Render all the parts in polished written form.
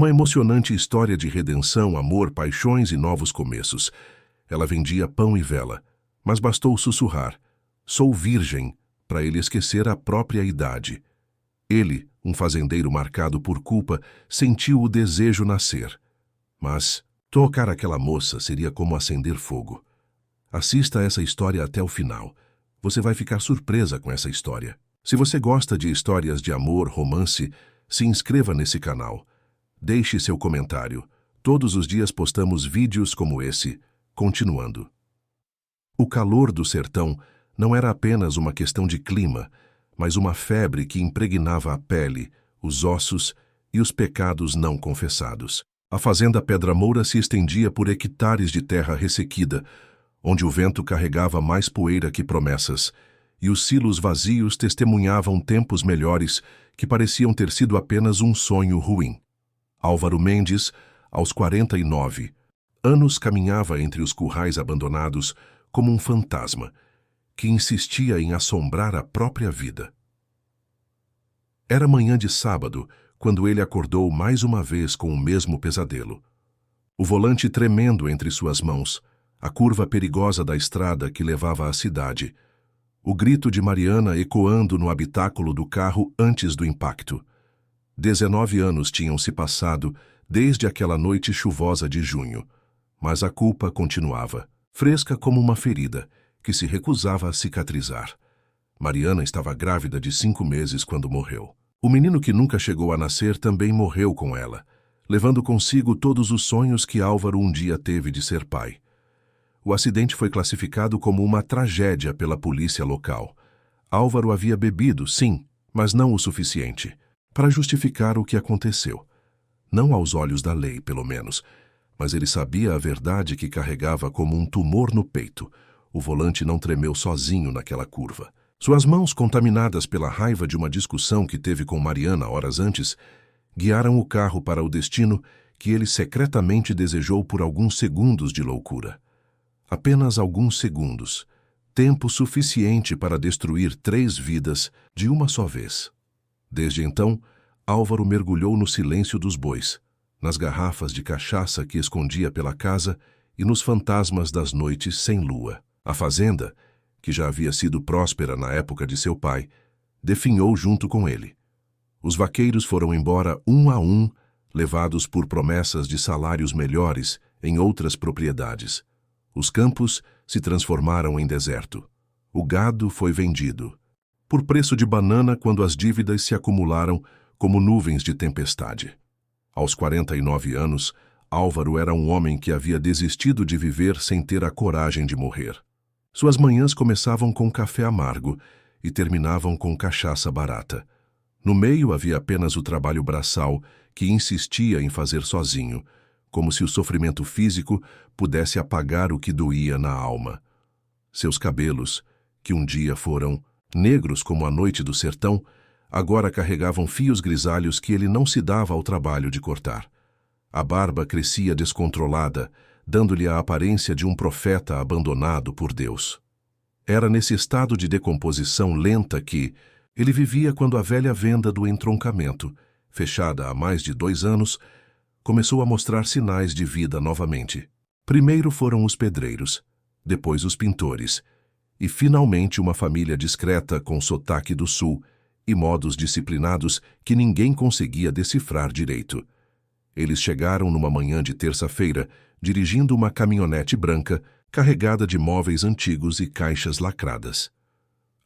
Uma emocionante história de redenção, amor, paixões e novos começos. Ela vendia pão e vela, mas bastou sussurrar: "Sou virgem", para ele esquecer a própria idade. Ele, um fazendeiro marcado por culpa, sentiu o desejo nascer. Mas tocar aquela moça seria como acender fogo. Assista a essa história até o final. Você vai ficar surpresa com essa história. Se você gosta de histórias de amor, romance, se inscreva nesse canal. Deixe seu comentário. Todos os dias postamos vídeos como esse. Continuando. O calor do sertão não era apenas uma questão de clima, mas uma febre que impregnava a pele, os ossos e os pecados não confessados. A fazenda Pedra Moura se estendia por hectares de terra ressequida, onde o vento carregava mais poeira que promessas, e os silos vazios testemunhavam tempos melhores que pareciam ter sido apenas um sonho ruim. Álvaro Mendes, aos 49 anos, caminhava entre os currais abandonados como um fantasma, que insistia em assombrar a própria vida. Era manhã de sábado, quando ele acordou mais uma vez com o mesmo pesadelo. O volante tremendo entre suas mãos, a curva perigosa da estrada que levava à cidade, o grito de Mariana ecoando no habitáculo do carro antes do impacto. 19 anos tinham se passado desde aquela noite chuvosa de junho, mas a culpa continuava, fresca como uma ferida, que se recusava a cicatrizar. Mariana estava grávida de 5 meses quando morreu. O menino que nunca chegou a nascer também morreu com ela, levando consigo todos os sonhos que Álvaro um dia teve de ser pai. O acidente foi classificado como uma tragédia pela polícia local. Álvaro havia bebido, sim, mas não o suficiente para justificar o que aconteceu. Não aos olhos da lei, pelo menos, mas ele sabia a verdade que carregava como um tumor no peito. O volante não tremeu sozinho naquela curva. Suas mãos, contaminadas pela raiva de uma discussão que teve com Mariana horas antes, guiaram o carro para o destino que ele secretamente desejou por alguns segundos de loucura. Apenas alguns segundos, tempo suficiente para destruir 3 vidas de uma só vez. Desde então, Álvaro mergulhou no silêncio dos bois, nas garrafas de cachaça que escondia pela casa e nos fantasmas das noites sem lua. A fazenda, que já havia sido próspera na época de seu pai, definhou junto com ele. Os vaqueiros foram embora um a um, levados por promessas de salários melhores em outras propriedades. Os campos se transformaram em deserto. O gado foi vendido por preço de banana quando as dívidas se acumularam como nuvens de tempestade. Aos 49 anos, Álvaro era um homem que havia desistido de viver sem ter a coragem de morrer. Suas manhãs começavam com café amargo e terminavam com cachaça barata. No meio havia apenas o trabalho braçal que insistia em fazer sozinho, como se o sofrimento físico pudesse apagar o que doía na alma. Seus cabelos, que um dia foram negros como a noite do sertão, agora carregavam fios grisalhos que ele não se dava ao trabalho de cortar. A barba crescia descontrolada, dando-lhe a aparência de um profeta abandonado por Deus. Era nesse estado de decomposição lenta que ele vivia quando a velha venda do entroncamento, fechada há mais de 2 anos, começou a mostrar sinais de vida novamente. Primeiro foram os pedreiros, depois os pintores, e finalmente uma família discreta com sotaque do sul e modos disciplinados que ninguém conseguia decifrar direito. Eles chegaram numa manhã de terça-feira, dirigindo uma caminhonete branca carregada de móveis antigos e caixas lacradas.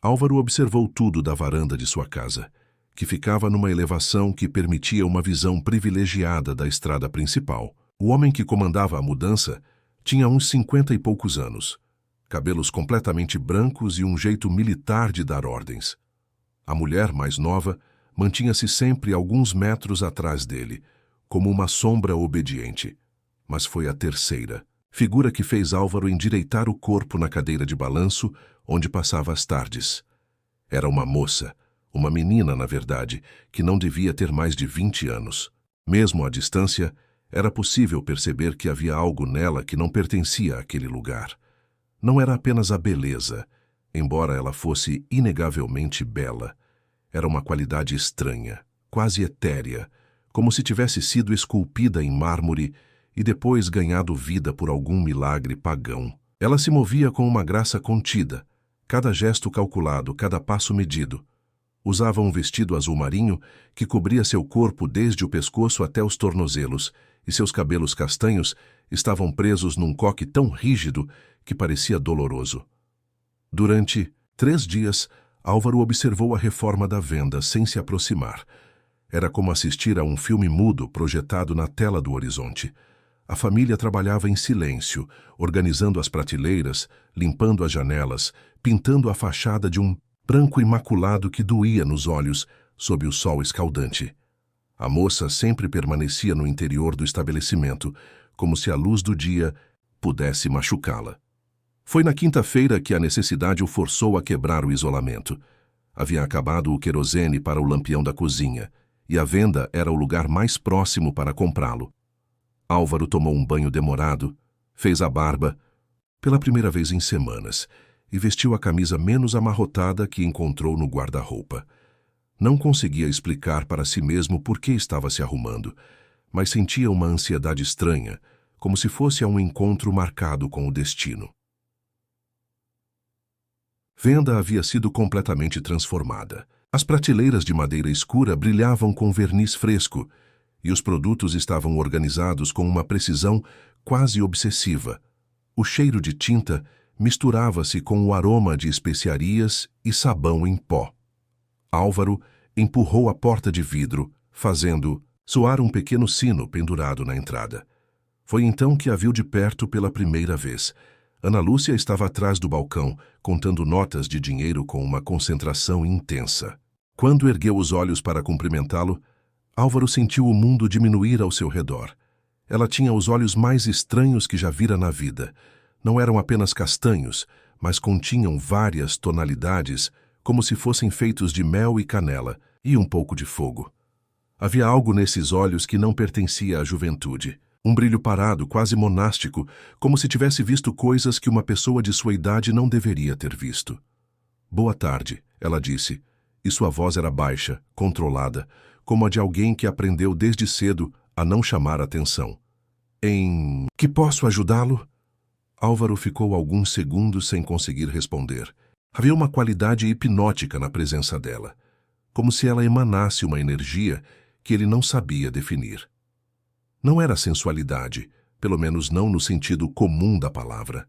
Álvaro observou tudo da varanda de sua casa, que ficava numa elevação que permitia uma visão privilegiada da estrada principal. O homem que comandava a mudança tinha uns 50 e poucos anos, cabelos completamente brancos e um jeito militar de dar ordens. A mulher, mais nova, mantinha-se sempre alguns metros atrás dele, como uma sombra obediente. Mas foi a terceira, figura que fez Álvaro endireitar o corpo na cadeira de balanço onde passava as tardes. Era uma moça, uma menina, na verdade, que não devia ter mais de 20 anos. Mesmo à distância, era possível perceber que havia algo nela que não pertencia àquele lugar. Não era apenas a beleza, embora ela fosse inegavelmente bela. Era uma qualidade estranha, quase etérea, como se tivesse sido esculpida em mármore e depois ganhado vida por algum milagre pagão. Ela se movia com uma graça contida, cada gesto calculado, cada passo medido. Usava um vestido azul marinho que cobria seu corpo desde o pescoço até os tornozelos, e seus cabelos castanhos estavam presos num coque tão rígido que parecia doloroso. Durante 3 dias, Álvaro observou a reforma da venda sem se aproximar. Era como assistir a um filme mudo projetado na tela do horizonte. A família trabalhava em silêncio, organizando as prateleiras, limpando as janelas, pintando a fachada de um branco imaculado que doía nos olhos sob o sol escaldante. A moça sempre permanecia no interior do estabelecimento, como se a luz do dia pudesse machucá-la. Foi na quinta-feira que a necessidade o forçou a quebrar o isolamento. Havia acabado o querosene para o lampião da cozinha, e a venda era o lugar mais próximo para comprá-lo. Álvaro tomou um banho demorado, fez a barba, pela primeira vez em semanas, e vestiu a camisa menos amarrotada que encontrou no guarda-roupa. Não conseguia explicar para si mesmo por que estava se arrumando, mas sentia uma ansiedade estranha, como se fosse a um encontro marcado com o destino. Venda havia sido completamente transformada. As prateleiras de madeira escura brilhavam com verniz fresco, e os produtos estavam organizados com uma precisão quase obsessiva. O cheiro de tinta misturava-se com o aroma de especiarias e sabão em pó. Álvaro empurrou a porta de vidro, fazendo soar um pequeno sino pendurado na entrada. Foi então que a viu de perto pela primeira vez. Ana Lúcia estava atrás do balcão, contando notas de dinheiro com uma concentração intensa. Quando ergueu os olhos para cumprimentá-lo, Álvaro sentiu o mundo diminuir ao seu redor. Ela tinha os olhos mais estranhos que já vira na vida. Não eram apenas castanhos, mas continham várias tonalidades, como se fossem feitos de mel e canela, e um pouco de fogo. Havia algo nesses olhos que não pertencia à juventude. Um brilho parado, quase monástico, como se tivesse visto coisas que uma pessoa de sua idade não deveria ter visto. "Boa tarde", ela disse, e sua voz era baixa, controlada, como a de alguém que aprendeu desde cedo a não chamar atenção. "Em que posso ajudá-lo?" Álvaro ficou alguns segundos sem conseguir responder. Havia uma qualidade hipnótica na presença dela, como se ela emanasse uma energia que ele não sabia definir. Não era sensualidade, pelo menos não no sentido comum da palavra.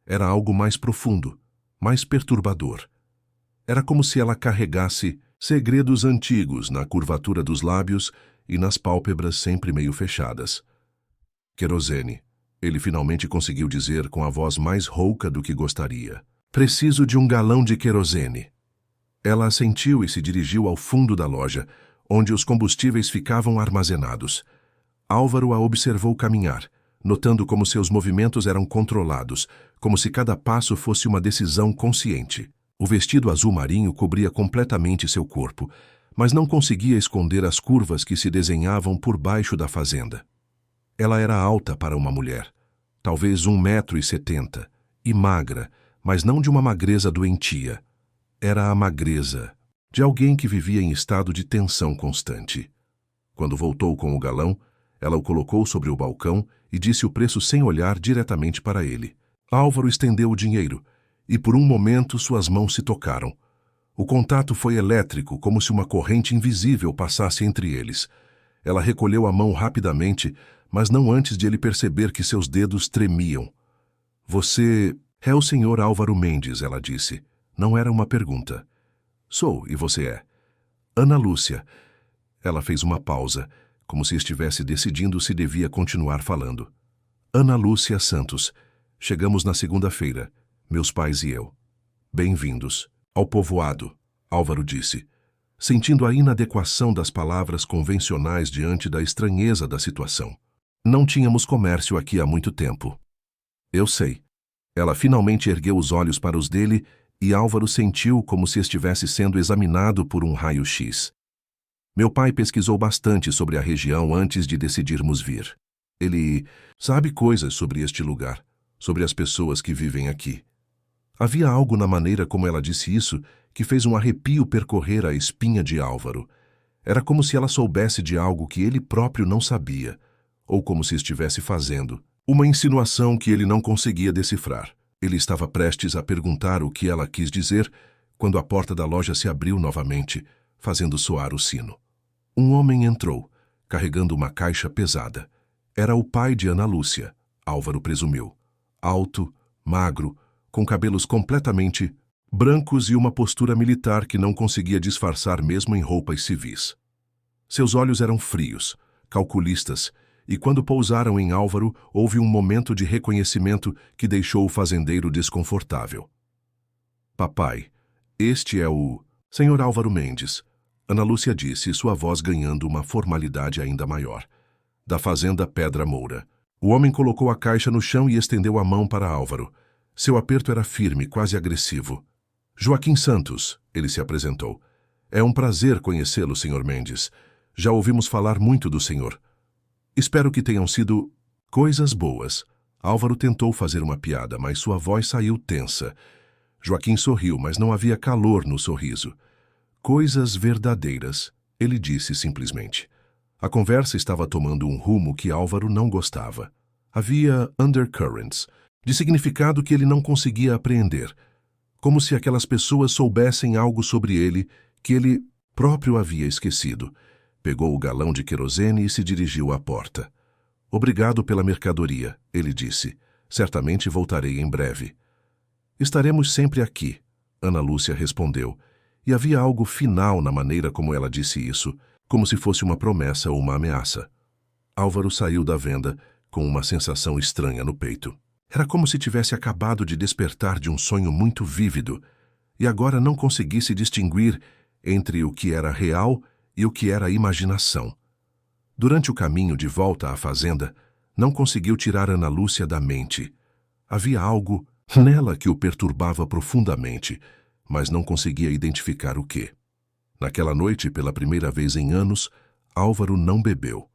Era algo mais profundo, mais perturbador. Era como se ela carregasse segredos antigos na curvatura dos lábios e nas pálpebras sempre meio fechadas. "Querosene", ele finalmente conseguiu dizer com a voz mais rouca do que gostaria. "Preciso de um galão de querosene." Ela assentiu e se dirigiu ao fundo da loja, onde os combustíveis ficavam armazenados. Álvaro a observou caminhar, notando como seus movimentos eram controlados, como se cada passo fosse uma decisão consciente. O vestido azul marinho cobria completamente seu corpo, mas não conseguia esconder as curvas que se desenhavam por baixo da fazenda. Ela era alta para uma mulher, talvez 1,70 m, e magra, mas não de uma magreza doentia. Era a magreza de alguém que vivia em estado de tensão constante. Quando voltou com o galão, ela o colocou sobre o balcão e disse o preço sem olhar diretamente para ele. Álvaro estendeu o dinheiro, e por um momento suas mãos se tocaram. O contato foi elétrico, como se uma corrente invisível passasse entre eles. Ela recolheu a mão rapidamente, mas não antes de ele perceber que seus dedos tremiam. "Você é o senhor Álvaro Mendes", ela disse. Não era uma pergunta. "Sou, e você é?" "Ana Lúcia." Ela fez uma pausa, como se estivesse decidindo se devia continuar falando. "Ana Lúcia Santos. Chegamos na segunda-feira, meus pais e eu." "Bem-vindos ao povoado", Álvaro disse, sentindo a inadequação das palavras convencionais diante da estranheza da situação. "Não tínhamos comércio aqui há muito tempo." "Eu sei." Ela finalmente ergueu os olhos para os dele e Álvaro sentiu como se estivesse sendo examinado por um raio-x. "Meu pai pesquisou bastante sobre a região antes de decidirmos vir. Ele sabe coisas sobre este lugar, sobre as pessoas que vivem aqui." Havia algo na maneira como ela disse isso que fez um arrepio percorrer a espinha de Álvaro. Era como se ela soubesse de algo que ele próprio não sabia, ou como se estivesse fazendo uma insinuação que ele não conseguia decifrar. Ele estava prestes a perguntar o que ela quis dizer quando a porta da loja se abriu novamente, fazendo soar o sino. Um homem entrou, carregando uma caixa pesada. Era o pai de Ana Lúcia, Álvaro presumiu. Alto, magro, com cabelos completamente brancos e uma postura militar que não conseguia disfarçar mesmo em roupas civis. Seus olhos eram frios, calculistas, e quando pousaram em Álvaro, houve um momento de reconhecimento que deixou o fazendeiro desconfortável. Papai, este é o Senhor Álvaro Mendes, Ana Lúcia disse, sua voz ganhando uma formalidade ainda maior. Da fazenda Pedra Moura. O homem colocou a caixa no chão e estendeu a mão para Álvaro. Seu aperto era firme, quase agressivo. Joaquim Santos, ele se apresentou. É um prazer conhecê-lo, Sr. Mendes. Já ouvimos falar muito do senhor. Espero que tenham sido coisas boas. Álvaro tentou fazer uma piada, mas sua voz saiu tensa. Joaquim sorriu, mas não havia calor no sorriso. Coisas verdadeiras, ele disse simplesmente. A conversa estava tomando um rumo que Álvaro não gostava. Havia undercurrents, de significado que ele não conseguia apreender, como se aquelas pessoas soubessem algo sobre ele que ele próprio havia esquecido. Pegou o galão de querosene e se dirigiu à porta. Obrigado pela mercadoria, ele disse. Certamente voltarei em breve. Estaremos sempre aqui, Ana Lúcia respondeu, e havia algo final na maneira como ela disse isso, como se fosse uma promessa ou uma ameaça. Álvaro saiu da venda com uma sensação estranha no peito. Era como se tivesse acabado de despertar de um sonho muito vívido e agora não conseguisse distinguir entre o que era real e o que era imaginação. Durante o caminho de volta à fazenda, não conseguiu tirar Ana Lúcia da mente. Havia algo nela que o perturbava profundamente, mas não conseguia identificar o quê. Naquela noite, pela primeira vez em anos, Álvaro não bebeu.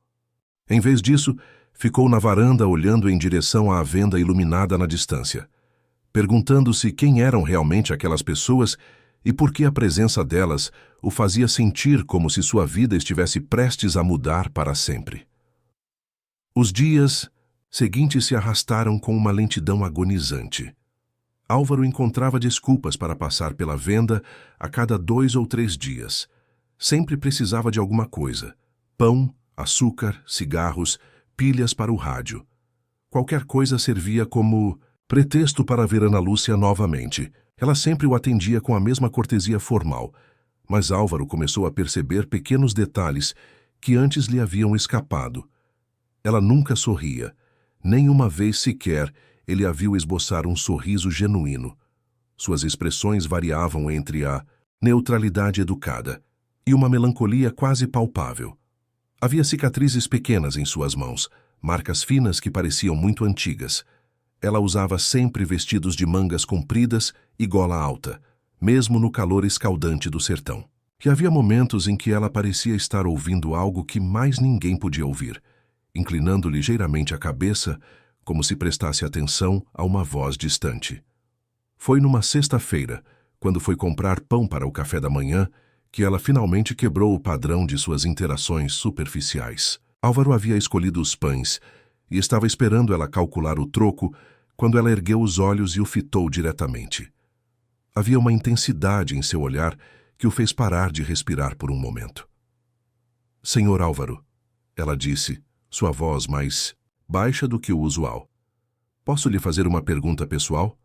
Em vez disso, ficou na varanda olhando em direção à venda iluminada na distância, perguntando-se quem eram realmente aquelas pessoas e por que a presença delas o fazia sentir como se sua vida estivesse prestes a mudar para sempre. Os dias seguintes se arrastaram com uma lentidão agonizante. Álvaro encontrava desculpas para passar pela venda a cada 2 ou 3 dias. Sempre precisava de alguma coisa: pão, açúcar, cigarros, pilhas para o rádio. Qualquer coisa servia como pretexto para ver Ana Lúcia novamente. Ela sempre o atendia com a mesma cortesia formal, mas Álvaro começou a perceber pequenos detalhes que antes lhe haviam escapado. Ela nunca sorria. Nem uma vez sequer ele a viu esboçar um sorriso genuíno. Suas expressões variavam entre a neutralidade educada e uma melancolia quase palpável. Havia cicatrizes pequenas em suas mãos, marcas finas que pareciam muito antigas. Ela usava sempre vestidos de mangas compridas e gola alta, mesmo no calor escaldante do sertão. E havia momentos em que ela parecia estar ouvindo algo que mais ninguém podia ouvir, inclinando ligeiramente a cabeça, como se prestasse atenção a uma voz distante. Foi numa sexta-feira, quando foi comprar pão para o café da manhã, que ela finalmente quebrou o padrão de suas interações superficiais. Álvaro havia escolhido os pães e estava esperando ela calcular o troco quando ela ergueu os olhos e o fitou diretamente. Havia uma intensidade em seu olhar que o fez parar de respirar por um momento. Senhor Álvaro, ela disse, sua voz mais baixa do que o usual. Posso lhe fazer uma pergunta pessoal?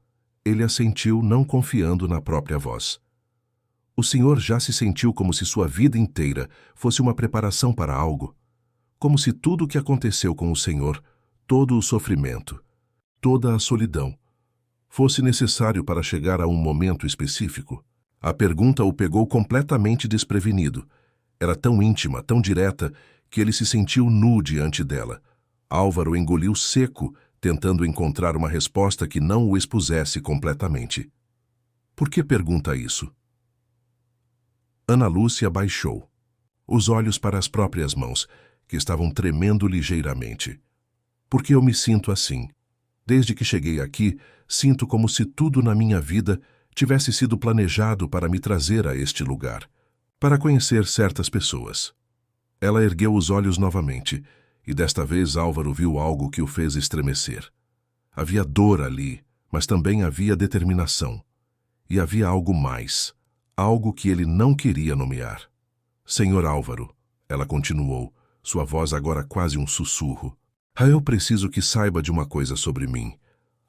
Ele assentiu, não confiando na própria voz. O senhor já se sentiu como se sua vida inteira fosse uma preparação para algo? Como se tudo o que aconteceu com o senhor, todo o sofrimento, toda a solidão, fosse necessário para chegar a um momento específico? A pergunta o pegou completamente desprevenido. Era tão íntima, tão direta, que ele se sentiu nu diante dela. Álvaro engoliu seco, tentando encontrar uma resposta que não o expusesse completamente. Por que pergunta isso? Ana Lúcia baixou os olhos para as próprias mãos, que estavam tremendo ligeiramente. Porque eu me sinto assim. Desde que cheguei aqui, sinto como se tudo na minha vida tivesse sido planejado para me trazer a este lugar. para conhecer certas pessoas. Ela ergueu os olhos novamente, e desta vez Álvaro viu algo que o fez estremecer. Havia dor ali, mas também havia determinação. E havia algo mais, algo que ele não queria nomear. Senhor Álvaro, ela continuou, sua voz agora quase um sussurro. Eu preciso que saiba de uma coisa sobre mim.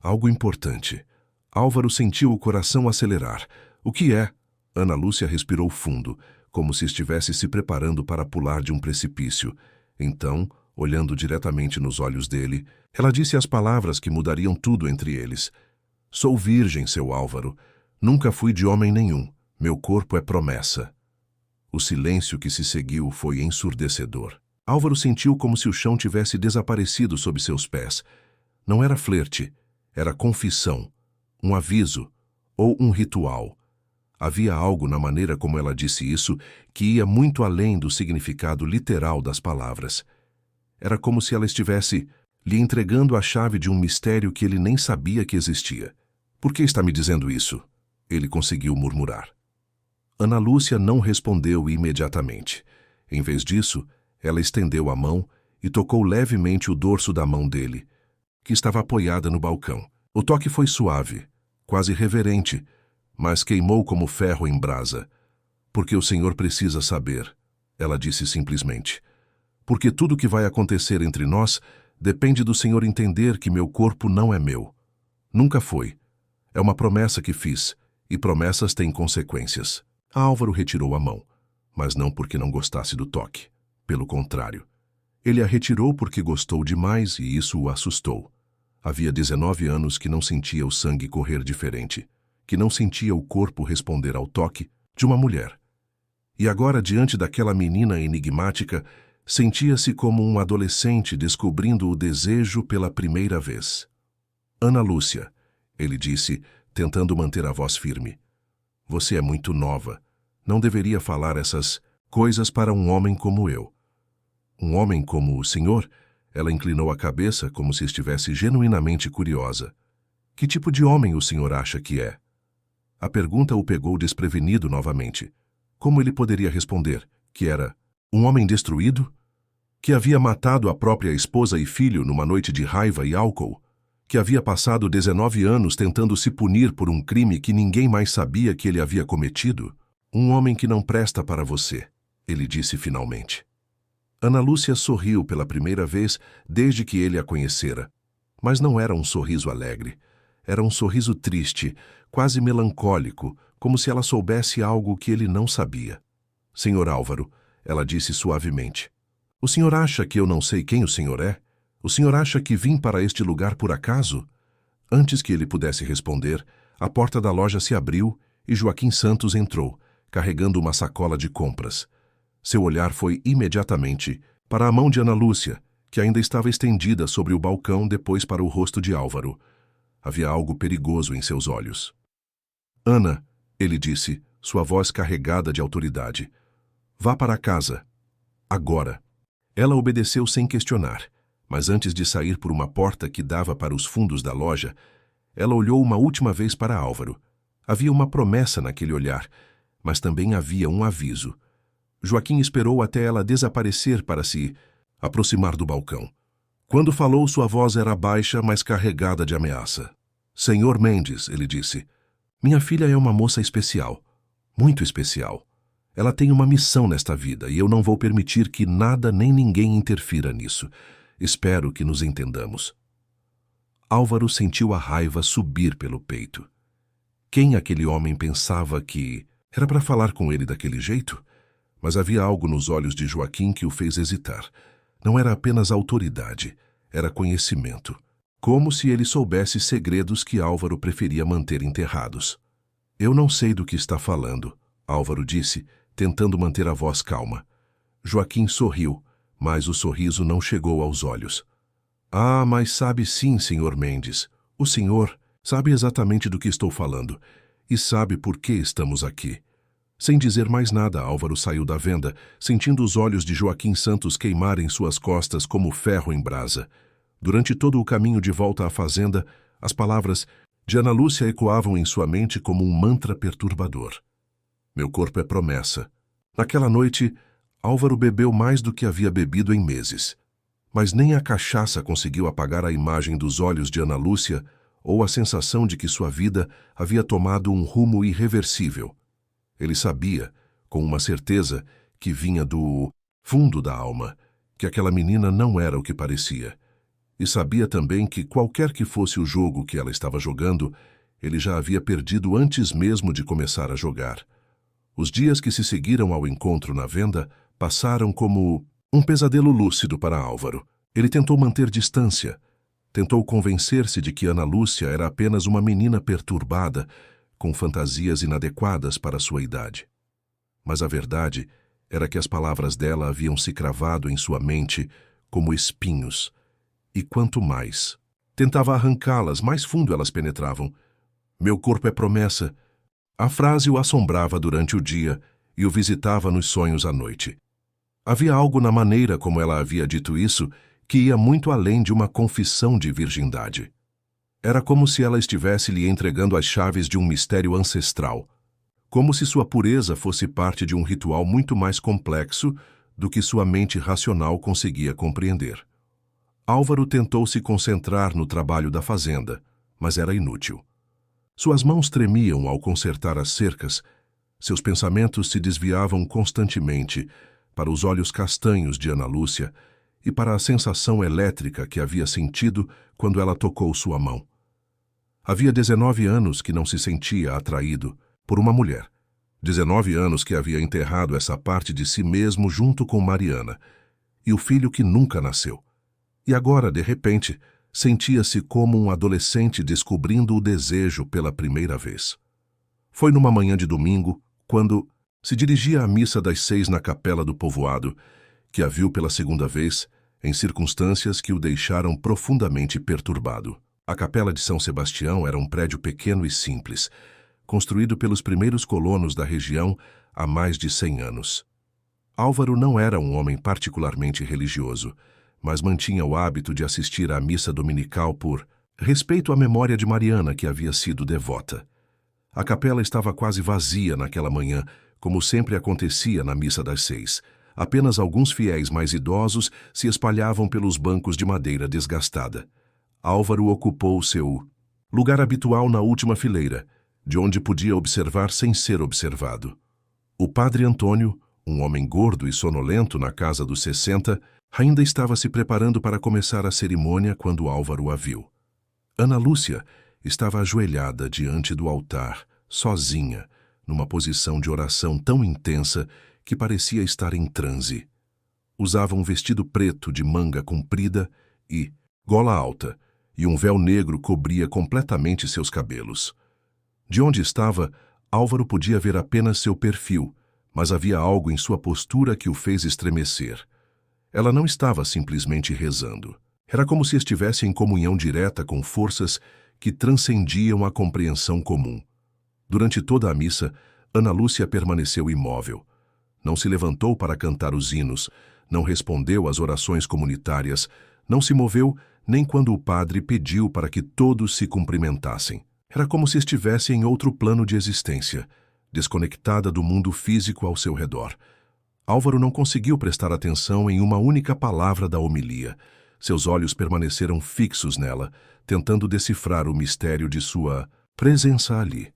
Algo importante. Álvaro sentiu o coração acelerar. O que é? Ana Lúcia respirou fundo, como se estivesse se preparando para pular de um precipício. Então, olhando diretamente nos olhos dele, ela disse as palavras que mudariam tudo entre eles. Sou virgem, seu Álvaro. Nunca fui de homem nenhum. Meu corpo é promessa. O silêncio que se seguiu foi ensurdecedor. Álvaro sentiu como se o chão tivesse desaparecido sob seus pés. Não era flerte, era confissão, um aviso ou um ritual. Havia algo na maneira como ela disse isso que ia muito além do significado literal das palavras. Era como se ela estivesse lhe entregando a chave de um mistério que ele nem sabia que existia. Por que está me dizendo isso? Ele conseguiu murmurar. Ana Lúcia não respondeu imediatamente. Em vez disso, ela estendeu a mão e tocou levemente o dorso da mão dele, que estava apoiada no balcão. O toque foi suave, quase reverente, mas queimou como ferro em brasa. Porque o Senhor precisa saber, ela disse simplesmente. Porque tudo o que vai acontecer entre nós depende do Senhor entender que meu corpo não é meu. Nunca foi. É uma promessa que fiz, e promessas têm consequências. Álvaro retirou a mão, mas não porque não gostasse do toque. Pelo contrário. Ele a retirou porque gostou demais e isso o assustou. Havia 19 anos que não sentia o sangue correr diferente, que não sentia o corpo responder ao toque de uma mulher. E agora, diante daquela menina enigmática, sentia-se como um adolescente descobrindo o desejo pela primeira vez. Ana Lúcia, ele disse, tentando manter a voz firme. Você é muito nova. Não deveria falar essas coisas para um homem como eu. Um homem como o senhor? Ela inclinou a cabeça como se estivesse genuinamente curiosa. Que tipo de homem o senhor acha que é? A pergunta o pegou desprevenido novamente. Como ele poderia responder? Que era um homem destruído? Que havia matado a própria esposa e filho numa noite de raiva e álcool? Que havia passado 19 anos tentando se punir por um crime que ninguém mais sabia que ele havia cometido? Um homem que não presta para você, ele disse finalmente. Ana Lúcia sorriu pela primeira vez desde que ele a conhecera. Mas não era um sorriso alegre. Era um sorriso triste, quase melancólico, como se ela soubesse algo que ele não sabia. Senhor Álvaro, ela disse suavemente. O senhor acha que eu não sei quem o senhor é? O senhor acha que vim para este lugar por acaso? Antes que ele pudesse responder, a porta da loja se abriu e Joaquim Santos entrou, carregando uma sacola de compras. Seu olhar foi imediatamente para a mão de Ana Lúcia, que ainda estava estendida sobre o balcão, depois para o rosto de Álvaro. Havia algo perigoso em seus olhos. Ana, ele disse, sua voz carregada de autoridade. Vá para casa. Agora. Ela obedeceu sem questionar, mas antes de sair por uma porta que dava para os fundos da loja, ela olhou uma última vez para Álvaro. Havia uma promessa naquele olhar, mas também havia um aviso. Joaquim esperou até ela desaparecer para se aproximar do balcão. Quando falou, sua voz era baixa, mas carregada de ameaça. Senhor Mendes, ele disse, minha filha é uma moça especial, muito especial. Ela tem uma missão nesta vida e eu não vou permitir que nada nem ninguém interfira nisso. Espero que nos entendamos. Álvaro sentiu a raiva subir pelo peito. Quem aquele homem pensava que era para falar com ele daquele jeito? Mas havia algo nos olhos de Joaquim que o fez hesitar. Não era apenas autoridade, era conhecimento. Como se ele soubesse segredos que Álvaro preferia manter enterrados. Eu não sei do que está falando, Álvaro disse, tentando manter a voz calma. Joaquim sorriu, mas o sorriso não chegou aos olhos. Ah, mas sabe sim, senhor Mendes. O senhor sabe exatamente do que estou falando e sabe por que estamos aqui. Sem dizer mais nada, Álvaro saiu da venda, sentindo os olhos de Joaquim Santos queimarem suas costas como ferro em brasa. Durante todo o caminho de volta à fazenda, as palavras de Ana Lúcia ecoavam em sua mente como um mantra perturbador. Meu corpo é promessa. Naquela noite, Álvaro bebeu mais do que havia bebido em meses. Mas nem a cachaça conseguiu apagar a imagem dos olhos de Ana Lúcia ou a sensação de que sua vida havia tomado um rumo irreversível. Ele sabia, com uma certeza que vinha do fundo da alma, que aquela menina não era o que parecia. E sabia também que qualquer que fosse o jogo que ela estava jogando, ele já havia perdido antes mesmo de começar a jogar. Os dias que se seguiram ao encontro na venda passaram como um pesadelo lúcido para Álvaro. Ele tentou manter distância. Tentou convencer-se de que Ana Lúcia era apenas uma menina perturbada, com fantasias inadequadas para sua idade. Mas a verdade era que as palavras dela haviam se cravado em sua mente como espinhos. E quanto mais tentava arrancá-las, mais fundo elas penetravam. Meu corpo é promessa. A frase o assombrava durante o dia e o visitava nos sonhos à noite. Havia algo na maneira como ela havia dito isso que ia muito além de uma confissão de virgindade. Era como se ela estivesse lhe entregando as chaves de um mistério ancestral, como se sua pureza fosse parte de um ritual muito mais complexo do que sua mente racional conseguia compreender. Álvaro tentou se concentrar no trabalho da fazenda, mas era inútil. Suas mãos tremiam ao consertar as cercas, seus pensamentos se desviavam constantemente para os olhos castanhos de Ana Lúcia e para a sensação elétrica que havia sentido quando ela tocou sua mão. Havia 19 anos que não se sentia atraído por uma mulher. 19 anos que havia enterrado essa parte de si mesmo junto com Mariana, e o filho que nunca nasceu. E agora, de repente, sentia-se como um adolescente descobrindo o desejo pela primeira vez. Foi numa manhã de domingo, quando se dirigia à missa das 6 na capela do povoado, que a viu pela segunda vez, em circunstâncias que o deixaram profundamente perturbado. A capela de São Sebastião era um prédio pequeno e simples, construído pelos primeiros colonos da região há mais de 100 anos. Álvaro não era um homem particularmente religioso, mas mantinha o hábito de assistir à missa dominical por respeito à memória de Mariana, que havia sido devota. A capela estava quase vazia naquela manhã, como sempre acontecia na missa das 6. Apenas alguns fiéis mais idosos se espalhavam pelos bancos de madeira desgastada. Álvaro ocupou seu lugar habitual na última fileira, de onde podia observar sem ser observado. O padre Antônio, um homem gordo e sonolento na casa dos 60, ainda estava se preparando para começar a cerimônia quando Álvaro a viu. Ana Lúcia estava ajoelhada diante do altar, sozinha, numa posição de oração tão intensa que parecia estar em transe. Usava um vestido preto de manga comprida e gola alta, e um véu negro cobria completamente seus cabelos. De onde estava, Álvaro podia ver apenas seu perfil, mas havia algo em sua postura que o fez estremecer. Ela não estava simplesmente rezando. Era como se estivesse em comunhão direta com forças que transcendiam a compreensão comum. Durante toda a missa, Ana Lúcia permaneceu imóvel. Não se levantou para cantar os hinos, não respondeu às orações comunitárias, não se moveu nem quando o padre pediu para que todos se cumprimentassem. Era como se estivesse em outro plano de existência, desconectada do mundo físico ao seu redor. Álvaro não conseguiu prestar atenção em uma única palavra da homilia. Seus olhos permaneceram fixos nela, tentando decifrar o mistério de sua presença ali.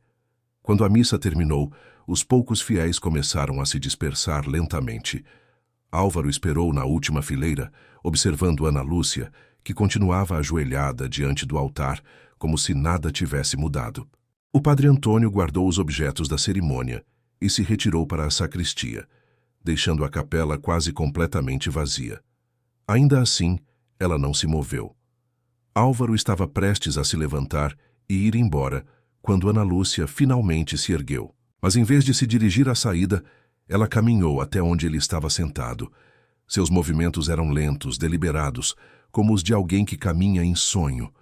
Quando a missa terminou, os poucos fiéis começaram a se dispersar lentamente. Álvaro esperou na última fileira, observando Ana Lúcia, que continuava ajoelhada diante do altar, como se nada tivesse mudado. O padre Antônio guardou os objetos da cerimônia e se retirou para a sacristia, deixando a capela quase completamente vazia. Ainda assim, ela não se moveu. Álvaro estava prestes a se levantar e ir embora, quando Ana Lúcia finalmente se ergueu. Mas em vez de se dirigir à saída, ela caminhou até onde ele estava sentado. Seus movimentos eram lentos, deliberados, como os de alguém que caminha em sonho.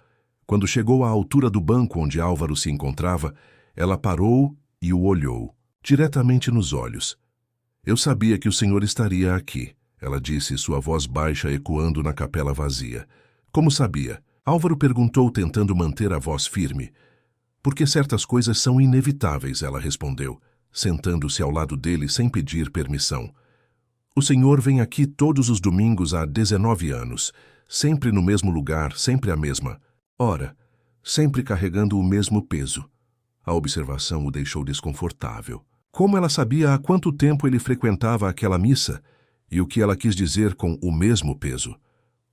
Quando chegou à altura do banco onde Álvaro se encontrava, ela parou e o olhou, diretamente nos olhos. «Eu sabia que o senhor estaria aqui», ela disse, sua voz baixa ecoando na capela vazia. «Como sabia?» Álvaro perguntou, tentando manter a voz firme. «Porque certas coisas são inevitáveis», ela respondeu. sentando-se ao lado dele sem pedir permissão. O senhor vem aqui todos os domingos há 19 anos, sempre no mesmo lugar, sempre a mesma hora, sempre carregando o mesmo peso. A observação o deixou desconfortável. Como ela sabia há quanto tempo ele frequentava aquela missa e o que ela quis dizer com o mesmo peso?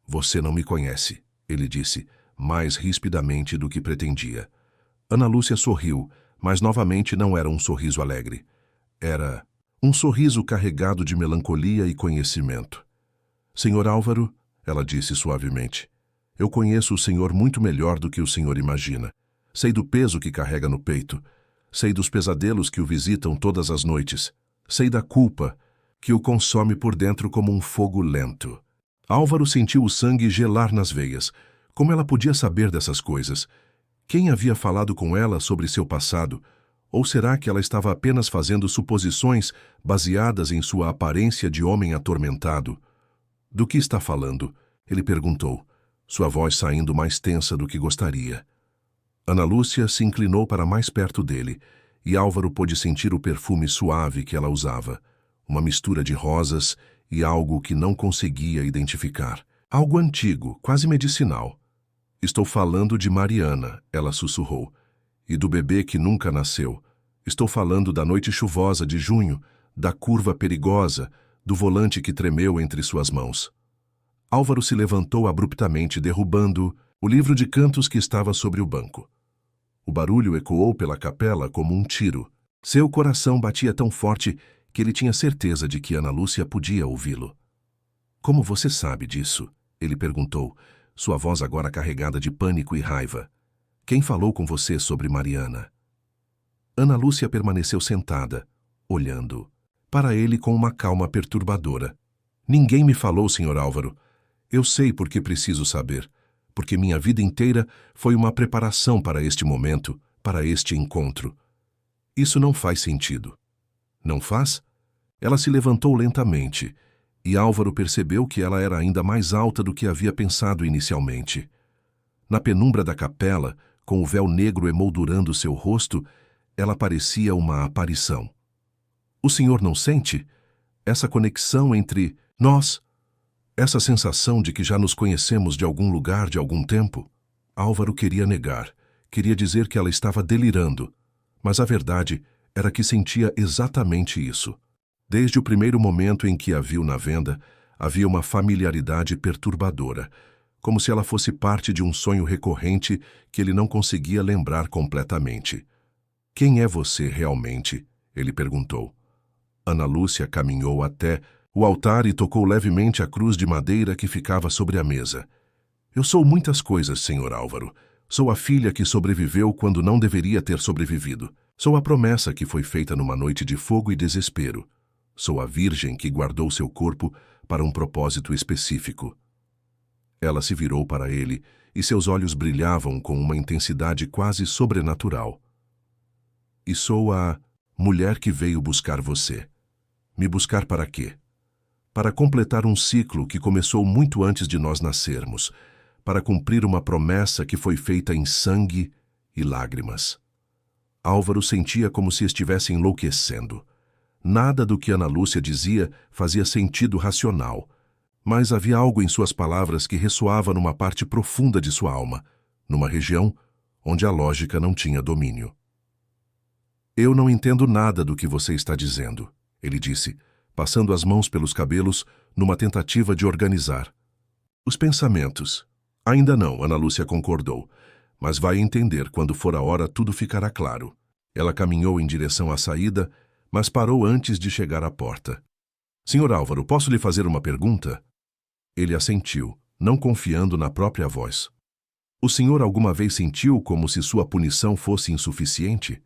Você não me conhece, ele disse, mais rispidamente do que pretendia. Ana Lúcia sorriu, mas novamente não era um sorriso alegre. Era um sorriso carregado de melancolia e conhecimento. Senhor Álvaro, ela disse suavemente, eu conheço o senhor muito melhor do que o senhor imagina. Sei do peso que carrega no peito. Sei dos pesadelos que o visitam todas as noites. Sei da culpa que o consome por dentro como um fogo lento. Álvaro sentiu o sangue gelar nas veias. Como ela podia saber dessas coisas? Quem havia falado com ela sobre seu passado? Ou será que ela estava apenas fazendo suposições baseadas em sua aparência de homem atormentado? Do que está falando? Ele perguntou, sua voz saindo mais tensa do que gostaria. Ana Lúcia se inclinou para mais perto dele, e Álvaro pôde sentir o perfume suave que ela usava, uma mistura de rosas e algo que não conseguia identificar. Algo antigo, quase medicinal. Estou falando de Mariana, ela sussurrou, e do bebê que nunca nasceu. Estou falando da noite chuvosa de junho, da curva perigosa, do volante que tremeu entre suas mãos. Álvaro se levantou abruptamente, derrubando o livro de cantos que estava sobre o banco. O barulho ecoou pela capela como um tiro. Seu coração batia tão forte que ele tinha certeza de que Ana Lúcia podia ouvi-lo. Como você sabe disso? Ele perguntou, sua voz agora carregada de pânico e raiva. Quem falou com você sobre Mariana? Ana Lúcia permaneceu sentada, olhando para ele com uma calma perturbadora. Ninguém me falou, Sr. Álvaro. Eu sei porque preciso saber. Porque minha vida inteira foi uma preparação para este momento, para este encontro. Isso não faz sentido. Não faz? Ela se levantou lentamente, e Álvaro percebeu que ela era ainda mais alta do que havia pensado inicialmente. Na penumbra da capela, com o véu negro emoldurando seu rosto, ela parecia uma aparição. O senhor não sente? Essa conexão entre nós? Essa sensação de que já nos conhecemos de algum lugar, de algum tempo? Álvaro queria negar, queria dizer que ela estava delirando, mas a verdade era que sentia exatamente isso. Desde o primeiro momento em que a viu na venda, havia uma familiaridade perturbadora, como se ela fosse parte de um sonho recorrente que ele não conseguia lembrar completamente. Quem é você realmente? Ele perguntou. Ana Lúcia caminhou até o altar e tocou levemente a cruz de madeira que ficava sobre a mesa. Eu sou muitas coisas, Sr. Álvaro. Sou a filha que sobreviveu quando não deveria ter sobrevivido. Sou a promessa que foi feita numa noite de fogo e desespero. Sou a virgem que guardou seu corpo para um propósito específico. Ela se virou para ele e seus olhos brilhavam com uma intensidade quase sobrenatural. E sou a mulher que veio buscar você. Me buscar para quê? Para completar um ciclo que começou muito antes de nós nascermos, para cumprir uma promessa que foi feita em sangue e lágrimas. Álvaro sentia como se estivesse enlouquecendo. Nada do que Ana Lúcia dizia fazia sentido racional, mas havia algo em suas palavras que ressoava numa parte profunda de sua alma, numa região onde a lógica não tinha domínio. Eu não entendo nada do que você está dizendo, ele disse, passando as mãos pelos cabelos numa tentativa de organizar. Os pensamentos. Ainda não, Ana Lúcia concordou, mas vai entender quando for a hora tudo ficará claro. Ela caminhou em direção à saída, mas parou antes de chegar à porta. Sr. Álvaro, posso lhe fazer uma pergunta? Ele assentiu, não confiando na própria voz. O senhor alguma vez sentiu como se sua punição fosse insuficiente?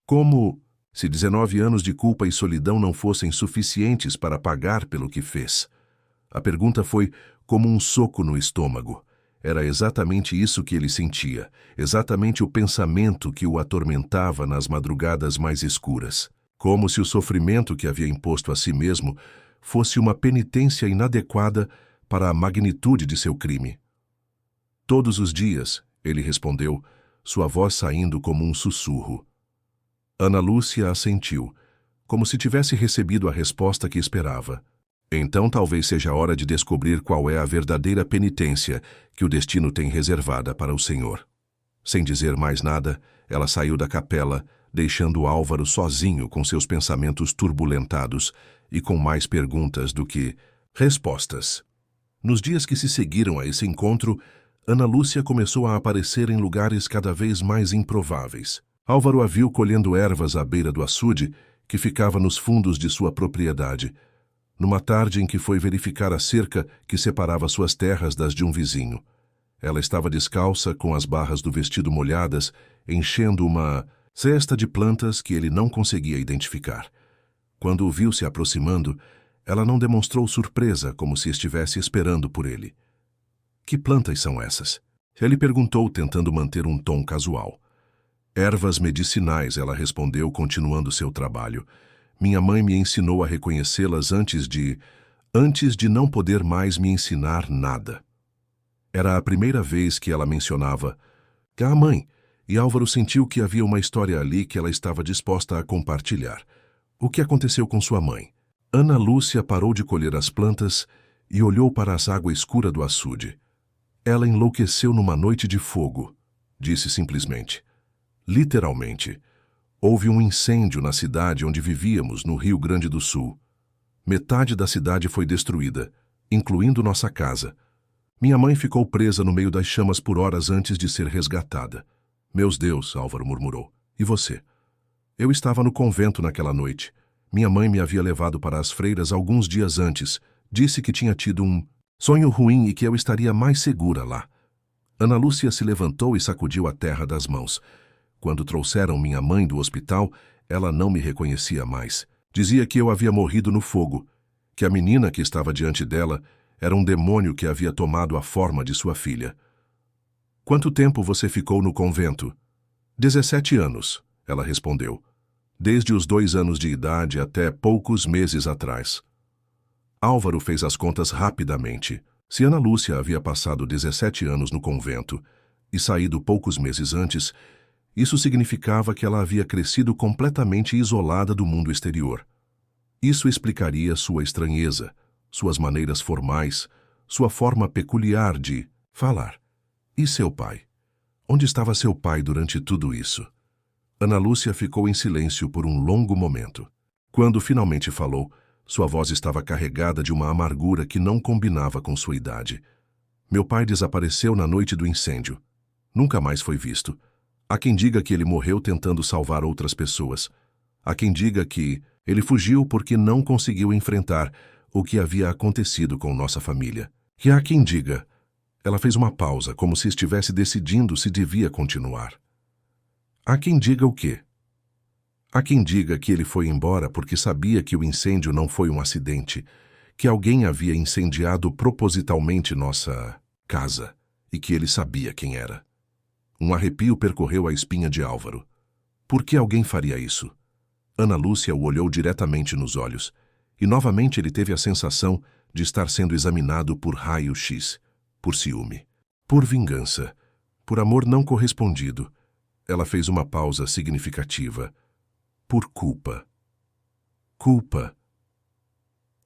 Como se 19 anos de culpa e solidão não fossem suficientes para pagar pelo que fez? A pergunta foi como um soco no estômago. Era exatamente isso que ele sentia, exatamente o pensamento que o atormentava nas madrugadas mais escuras. Como se o sofrimento que havia imposto a si mesmo fosse uma penitência inadequada para a magnitude de seu crime. Todos os dias, ele respondeu, sua voz saindo como um sussurro. Ana Lúcia assentiu, como se tivesse recebido a resposta que esperava. Então talvez seja a hora de descobrir qual é a verdadeira penitência que o destino tem reservada para o Senhor. Sem dizer mais nada, ela saiu da capela, deixando Álvaro sozinho com seus pensamentos turbulentados e com mais perguntas do que respostas. Nos dias que se seguiram a esse encontro, Ana Lúcia começou a aparecer em lugares cada vez mais improváveis. Álvaro a viu colhendo ervas à beira do açude, que ficava nos fundos de sua propriedade, numa tarde em que foi verificar a cerca que separava suas terras das de um vizinho. Ela estava descalça, com as barras do vestido molhadas, enchendo uma cesta de plantas que ele não conseguia identificar. Quando o viu se aproximando, ela não demonstrou surpresa, como se estivesse esperando por ele. Que plantas são essas? Ele perguntou, tentando manter um tom casual. Ervas medicinais, ela respondeu, continuando seu trabalho. Minha mãe me ensinou a reconhecê-las antes de não poder mais me ensinar nada. Era a primeira vez que ela mencionava a mãe, e Álvaro sentiu que havia uma história ali que ela estava disposta a compartilhar. O que aconteceu com sua mãe? Ana Lúcia parou de colher as plantas e olhou para as águas escuras do açude. Ela enlouqueceu numa noite de fogo, disse simplesmente. Literalmente. Houve um incêndio na cidade onde vivíamos, no Rio Grande do Sul. Metade da cidade foi destruída, incluindo nossa casa. Minha mãe ficou presa no meio das chamas por horas antes de ser resgatada. Meus Deus, Álvaro murmurou. E você? Eu estava no convento naquela noite. Minha mãe me havia levado para as freiras alguns dias antes. Disse que tinha tido um sonho ruim e que eu estaria mais segura lá. Ana Lúcia se levantou e sacudiu a terra das mãos. Quando trouxeram minha mãe do hospital, ela não me reconhecia mais. Dizia que eu havia morrido no fogo, que a menina que estava diante dela era um demônio que havia tomado a forma de sua filha. Quanto tempo você ficou no convento? 17 anos, ela respondeu. Desde os 2 anos de idade até poucos meses atrás. Álvaro fez as contas rapidamente. Se Ana Lúcia havia passado 17 anos no convento e saído poucos meses antes, isso significava que ela havia crescido completamente isolada do mundo exterior. Isso explicaria sua estranheza, suas maneiras formais, sua forma peculiar de falar. E seu pai? Onde estava seu pai durante tudo isso? Ana Lúcia ficou em silêncio por um longo momento. Quando finalmente falou, sua voz estava carregada de uma amargura que não combinava com sua idade. Meu pai desapareceu na noite do incêndio. Nunca mais foi visto. Há quem diga que ele morreu tentando salvar outras pessoas. Há quem diga que ele fugiu porque não conseguiu enfrentar o que havia acontecido com nossa família. E há quem diga... Ela fez uma pausa, como se estivesse decidindo se devia continuar. Há quem diga o quê? Há quem diga que ele foi embora porque sabia que o incêndio não foi um acidente, que alguém havia incendiado propositalmente nossa casa e que ele sabia quem era. Um arrepio percorreu a espinha de Álvaro. Por que alguém faria isso? Ana Lúcia o olhou diretamente nos olhos, e novamente ele teve a sensação de estar sendo examinado por raio-x, por ciúme, por vingança, por amor não correspondido. Ela fez uma pausa significativa. Por culpa. Culpa.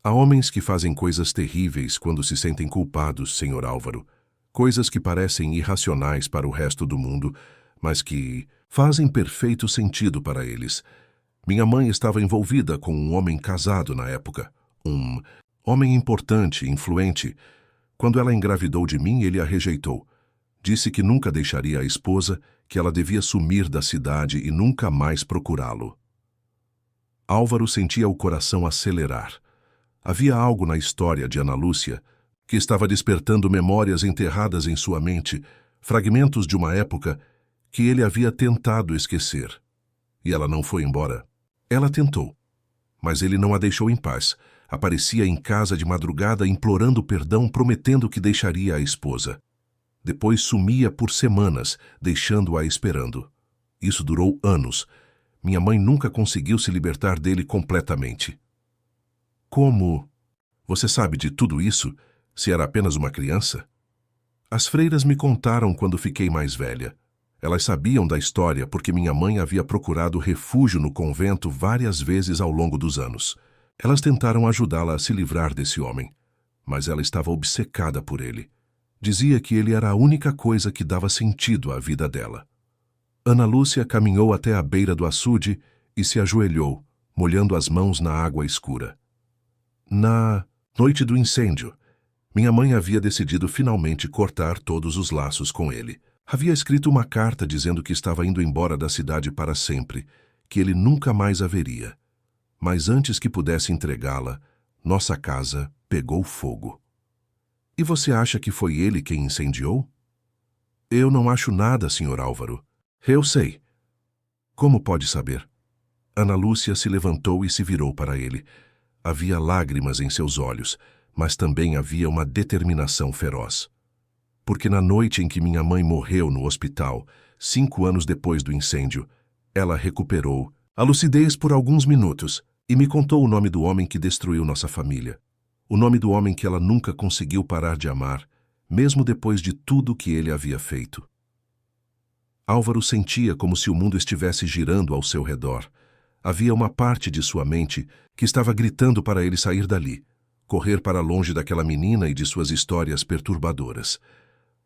Há homens que fazem coisas terríveis quando se sentem culpados, Sr. Álvaro. Coisas que parecem irracionais para o resto do mundo, mas que fazem perfeito sentido para eles. Minha mãe estava envolvida com um homem casado na época. Um homem importante, influente. Quando ela engravidou de mim, ele a rejeitou. Disse que nunca deixaria a esposa, que ela devia sumir da cidade e nunca mais procurá-lo. Álvaro sentia o coração acelerar. Havia algo na história de Ana Lúcia que estava despertando memórias enterradas em sua mente, fragmentos de uma época que ele havia tentado esquecer. E ela não foi embora. Ela tentou, mas ele não a deixou em paz. Aparecia em casa de madrugada implorando perdão, prometendo que deixaria a esposa. Depois sumia por semanas, deixando-a esperando. Isso durou anos. Minha mãe nunca conseguiu se libertar dele completamente. Como? Você sabe de tudo isso, se era apenas uma criança? As freiras me contaram quando fiquei mais velha. Elas sabiam da história porque minha mãe havia procurado refúgio no convento várias vezes ao longo dos anos. Elas tentaram ajudá-la a se livrar desse homem, mas ela estava obcecada por ele. Dizia que ele era a única coisa que dava sentido à vida dela. Ana Lúcia caminhou até a beira do açude e se ajoelhou, molhando as mãos na água escura. Na noite do incêndio, minha mãe havia decidido finalmente cortar todos os laços com ele. Havia escrito uma carta dizendo que estava indo embora da cidade para sempre, que ele nunca mais a veria. Mas antes que pudesse entregá-la, nossa casa pegou fogo. E você acha que foi ele quem incendiou? Eu não acho nada, Sr. Álvaro. Eu sei. Como pode saber? Ana Lúcia se levantou e se virou para ele. Havia lágrimas em seus olhos, mas também havia uma determinação feroz. Porque na noite em que minha mãe morreu no hospital, 5 anos depois do incêndio, ela recuperou a lucidez por alguns minutos e me contou o nome do homem que destruiu nossa família. O nome do homem que ela nunca conseguiu parar de amar, mesmo depois de tudo que ele havia feito. Álvaro sentia como se o mundo estivesse girando ao seu redor. Havia uma parte de sua mente que estava gritando para ele sair dali, correr para longe daquela menina e de suas histórias perturbadoras.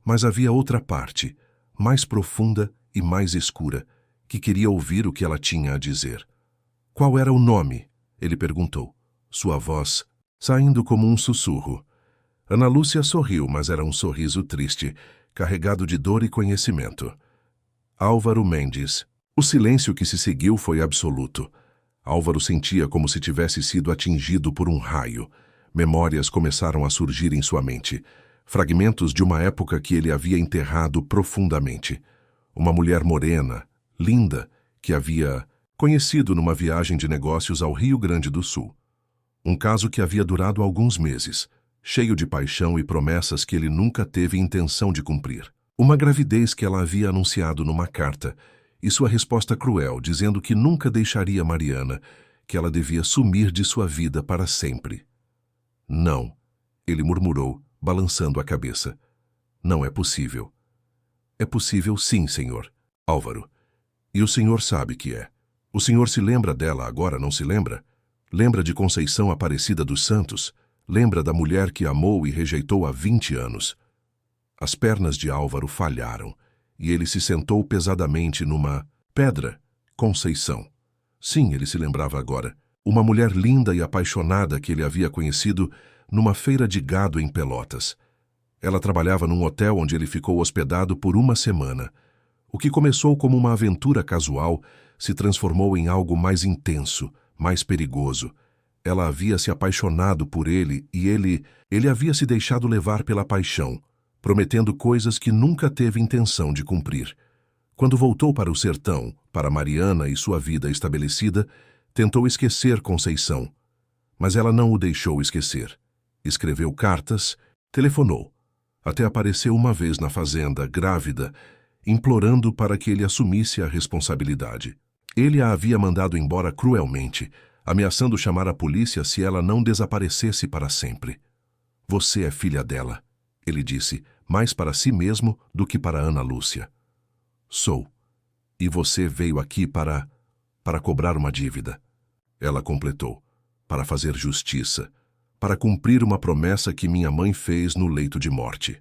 Mas havia outra parte, mais profunda e mais escura, que queria ouvir o que ela tinha a dizer. Qual era o nome? Ele perguntou, sua voz saindo como um sussurro. Ana Lúcia sorriu, mas era um sorriso triste, carregado de dor e conhecimento. Álvaro Mendes. O silêncio que se seguiu foi absoluto. Álvaro sentia como se tivesse sido atingido por um raio. Memórias começaram a surgir em sua mente. Fragmentos de uma época que ele havia enterrado profundamente. Uma mulher morena, linda, que havia conhecido numa viagem de negócios ao Rio Grande do Sul. Um caso que havia durado alguns meses, cheio de paixão e promessas que ele nunca teve intenção de cumprir. Uma gravidez que ela havia anunciado numa carta, e sua resposta cruel, dizendo que nunca deixaria Mariana, que ela devia sumir de sua vida para sempre. Não, ele murmurou, balançando a cabeça. Não é possível. É possível sim, senhor. Álvaro. E o senhor sabe que é. O senhor se lembra dela agora, não se lembra? Lembra de Conceição Aparecida dos Santos? Lembra da mulher que amou e rejeitou há 20 anos? As pernas de Álvaro falharam, e ele se sentou pesadamente numa pedra. Conceição. Sim, ele se lembrava agora. Uma mulher linda e apaixonada que ele havia conhecido numa feira de gado em Pelotas. Ela trabalhava num hotel onde ele ficou hospedado por 1 semana. O que começou como uma aventura casual se transformou em algo mais intenso, mais perigoso. Ela havia se apaixonado por ele e ele havia se deixado levar pela paixão, prometendo coisas que nunca teve intenção de cumprir. Quando voltou para o sertão, para Mariana e sua vida estabelecida, tentou esquecer Conceição. Mas ela não o deixou esquecer. Escreveu cartas, telefonou. Até apareceu uma vez na fazenda, grávida, implorando para que ele assumisse a responsabilidade. Ele a havia mandado embora cruelmente, ameaçando chamar a polícia se ela não desaparecesse para sempre. Você é filha dela, ele disse, mais para si mesmo do que para Ana Lúcia. Sou. E você veio aqui para cobrar uma dívida. Ela completou, para fazer justiça, para cumprir uma promessa que minha mãe fez no leito de morte.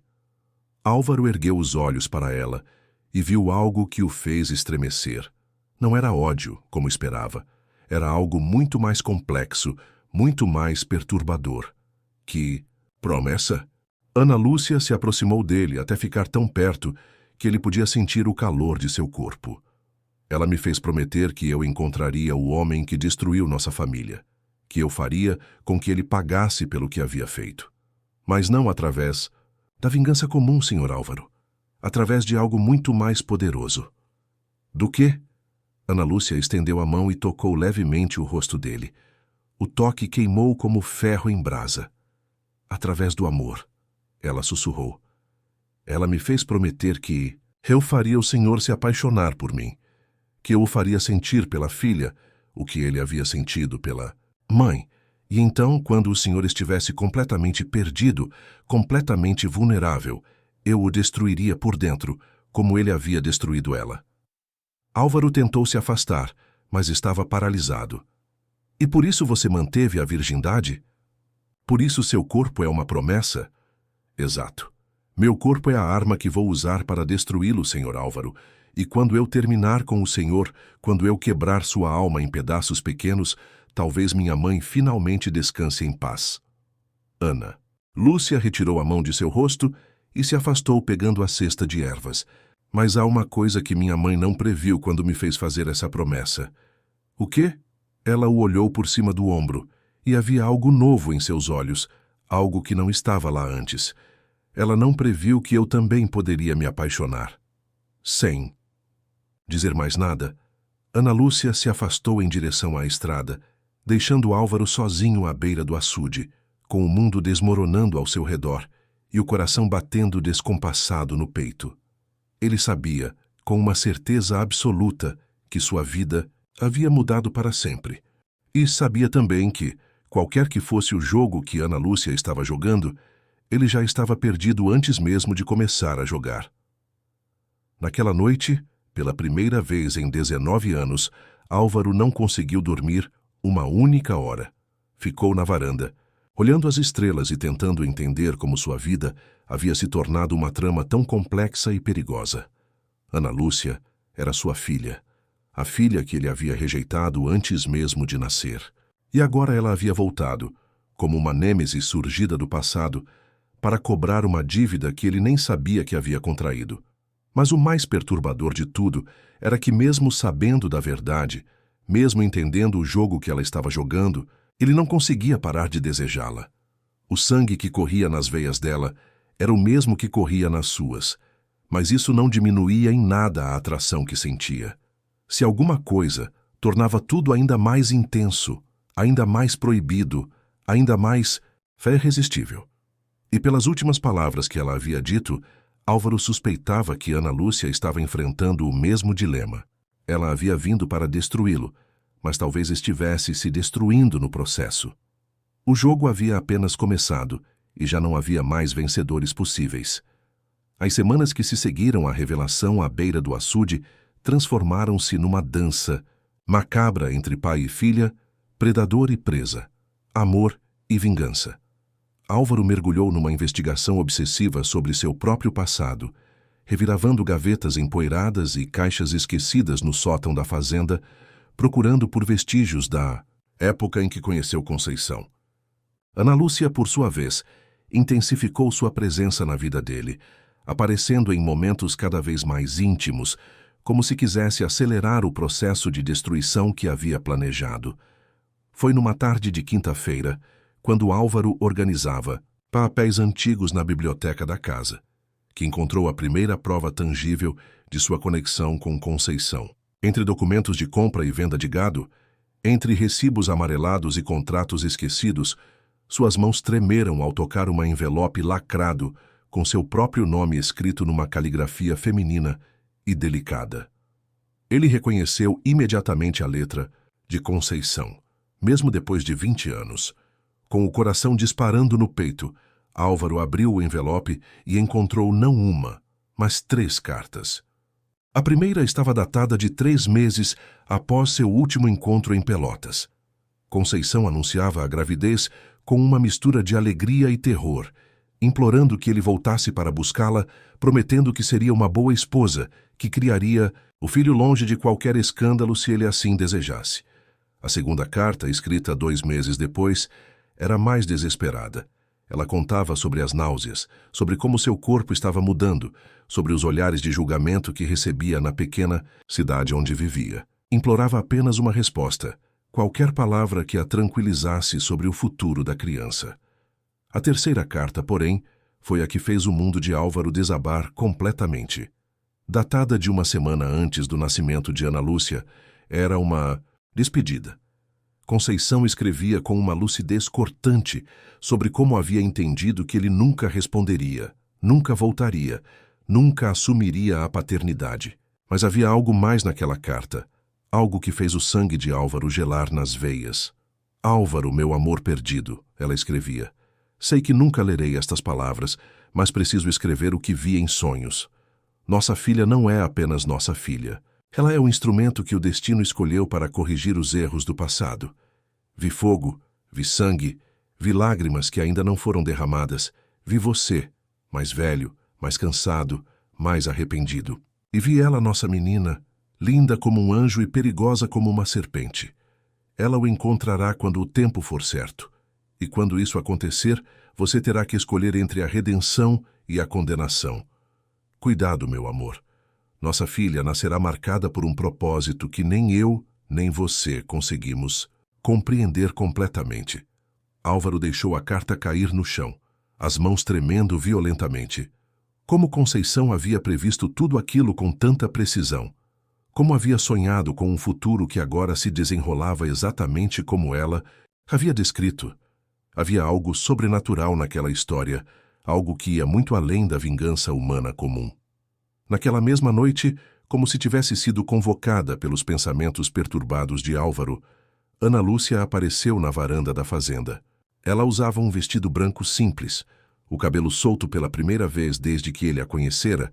Álvaro ergueu os olhos para ela e viu algo que o fez estremecer. Não era ódio, como esperava. Era algo muito mais complexo, muito mais perturbador. Que promessa? Ana Lúcia se aproximou dele até ficar tão perto que ele podia sentir o calor de seu corpo. Ela me fez prometer que eu encontraria o homem que destruiu nossa família, que eu faria com que ele pagasse pelo que havia feito. Mas não através da vingança comum, Sr. Álvaro. Através de algo muito mais poderoso. Do quê? Ana Lúcia estendeu a mão e tocou levemente o rosto dele. O toque queimou como ferro em brasa. Através do amor, ela sussurrou. Ela me fez prometer que eu faria o senhor se apaixonar por mim, que eu o faria sentir pela filha o que ele havia sentido pela mãe, e então, quando o senhor estivesse completamente perdido, completamente vulnerável, eu o destruiria por dentro, como ele havia destruído ela. Álvaro tentou se afastar, mas estava paralisado. E por isso você manteve a virgindade? Por isso seu corpo é uma promessa? Exato. Meu corpo é a arma que vou usar para destruí-lo, Sr. Álvaro. E quando eu terminar com o Senhor, quando eu quebrar sua alma em pedaços pequenos, talvez minha mãe finalmente descanse em paz. Ana. Lúcia retirou a mão de seu rosto e se afastou pegando a cesta de ervas. Mas há uma coisa que minha mãe não previu quando me fez fazer essa promessa. O quê? Ela o olhou por cima do ombro, e havia algo novo em seus olhos, algo que não estava lá antes. Ela não previu que eu também poderia me apaixonar. Sem dizer mais nada, Ana Lúcia se afastou em direção à estrada, deixando Álvaro sozinho à beira do açude, com o mundo desmoronando ao seu redor e o coração batendo descompassado no peito. Ele sabia, com uma certeza absoluta, que sua vida havia mudado para sempre. E sabia também que, qualquer que fosse o jogo que Ana Lúcia estava jogando, ele já estava perdido antes mesmo de começar a jogar. Naquela noite, pela primeira vez em 19 anos, Álvaro não conseguiu dormir uma única hora. Ficou na varanda, olhando as estrelas e tentando entender como sua vida havia se tornado uma trama tão complexa e perigosa. Ana Lúcia era sua filha, a filha que ele havia rejeitado antes mesmo de nascer. E agora ela havia voltado, como uma nêmesis surgida do passado, para cobrar uma dívida que ele nem sabia que havia contraído. Mas o mais perturbador de tudo era que, mesmo sabendo da verdade, mesmo entendendo o jogo que ela estava jogando, ele não conseguia parar de desejá-la. O sangue que corria nas veias dela era o mesmo que corria nas suas, mas isso não diminuía em nada a atração que sentia. Se alguma coisa tornava tudo ainda mais intenso, ainda mais proibido, ainda mais irresistível. E pelas últimas palavras que ela havia dito, Álvaro suspeitava que Ana Lúcia estava enfrentando o mesmo dilema. Ela havia vindo para destruí-lo, mas talvez estivesse se destruindo no processo. O jogo havia apenas começado e já não havia mais vencedores possíveis. As semanas que se seguiram à revelação à beira do açude transformaram-se numa dança macabra entre pai e filha, predador e presa, amor e vingança. Álvaro mergulhou numa investigação obsessiva sobre seu próprio passado, reviravando gavetas empoeiradas e caixas esquecidas no sótão da fazenda, procurando por vestígios da época em que conheceu Conceição. Ana Lúcia, por sua vez, intensificou sua presença na vida dele, aparecendo em momentos cada vez mais íntimos, como se quisesse acelerar o processo de destruição que havia planejado. Foi numa tarde de quinta-feira, quando Álvaro organizava papéis antigos na biblioteca da casa, que encontrou a primeira prova tangível de sua conexão com Conceição. Entre documentos de compra e venda de gado, entre recibos amarelados e contratos esquecidos, suas mãos tremeram ao tocar uma envelope lacrado com seu próprio nome escrito numa caligrafia feminina e delicada. Ele reconheceu imediatamente a letra de Conceição, mesmo depois de 20 anos. Com o coração disparando no peito, Álvaro abriu o envelope e encontrou não uma, mas 3 cartas. A primeira estava datada de 3 meses após seu último encontro em Pelotas. Conceição anunciava a gravidez com uma mistura de alegria e terror, implorando que ele voltasse para buscá-la, prometendo que seria uma boa esposa, que criaria o filho longe de qualquer escândalo se ele assim desejasse. A segunda carta, escrita 2 meses depois, era mais desesperada. Ela contava sobre as náuseas, sobre como seu corpo estava mudando, sobre os olhares de julgamento que recebia na pequena cidade onde vivia. Implorava apenas uma resposta, qualquer palavra que a tranquilizasse sobre o futuro da criança. A terceira carta, porém, foi a que fez o mundo de Álvaro desabar completamente. Datada de uma semana antes do nascimento de Ana Lúcia, era uma despedida. Conceição escrevia com uma lucidez cortante sobre como havia entendido que ele nunca responderia, nunca voltaria, nunca assumiria a paternidade. Mas havia algo mais naquela carta, algo que fez o sangue de Álvaro gelar nas veias. Álvaro, meu amor perdido, ela escrevia. Sei que nunca lerei estas palavras, mas preciso escrever o que vi em sonhos. Nossa filha não é apenas nossa filha. Ela é o instrumento que o destino escolheu para corrigir os erros do passado. Vi fogo, vi sangue, vi lágrimas que ainda não foram derramadas. Vi você, mais velho, mais cansado, mais arrependido. E vi ela, nossa menina, linda como um anjo e perigosa como uma serpente. Ela o encontrará quando o tempo for certo. E quando isso acontecer, você terá que escolher entre a redenção e a condenação. Cuidado, meu amor. Nossa filha nascerá marcada por um propósito que nem eu, nem você conseguimos compreender completamente. Álvaro deixou a carta cair no chão, as mãos tremendo violentamente. Como Conceição havia previsto tudo aquilo com tanta precisão? Como havia sonhado com um futuro que agora se desenrolava exatamente como ela havia descrito? Havia algo sobrenatural naquela história, algo que ia muito além da vingança humana comum. Naquela mesma noite, como se tivesse sido convocada pelos pensamentos perturbados de Álvaro, Ana Lúcia apareceu na varanda da fazenda. Ela usava um vestido branco simples, o cabelo solto pela primeira vez desde que ele a conhecera,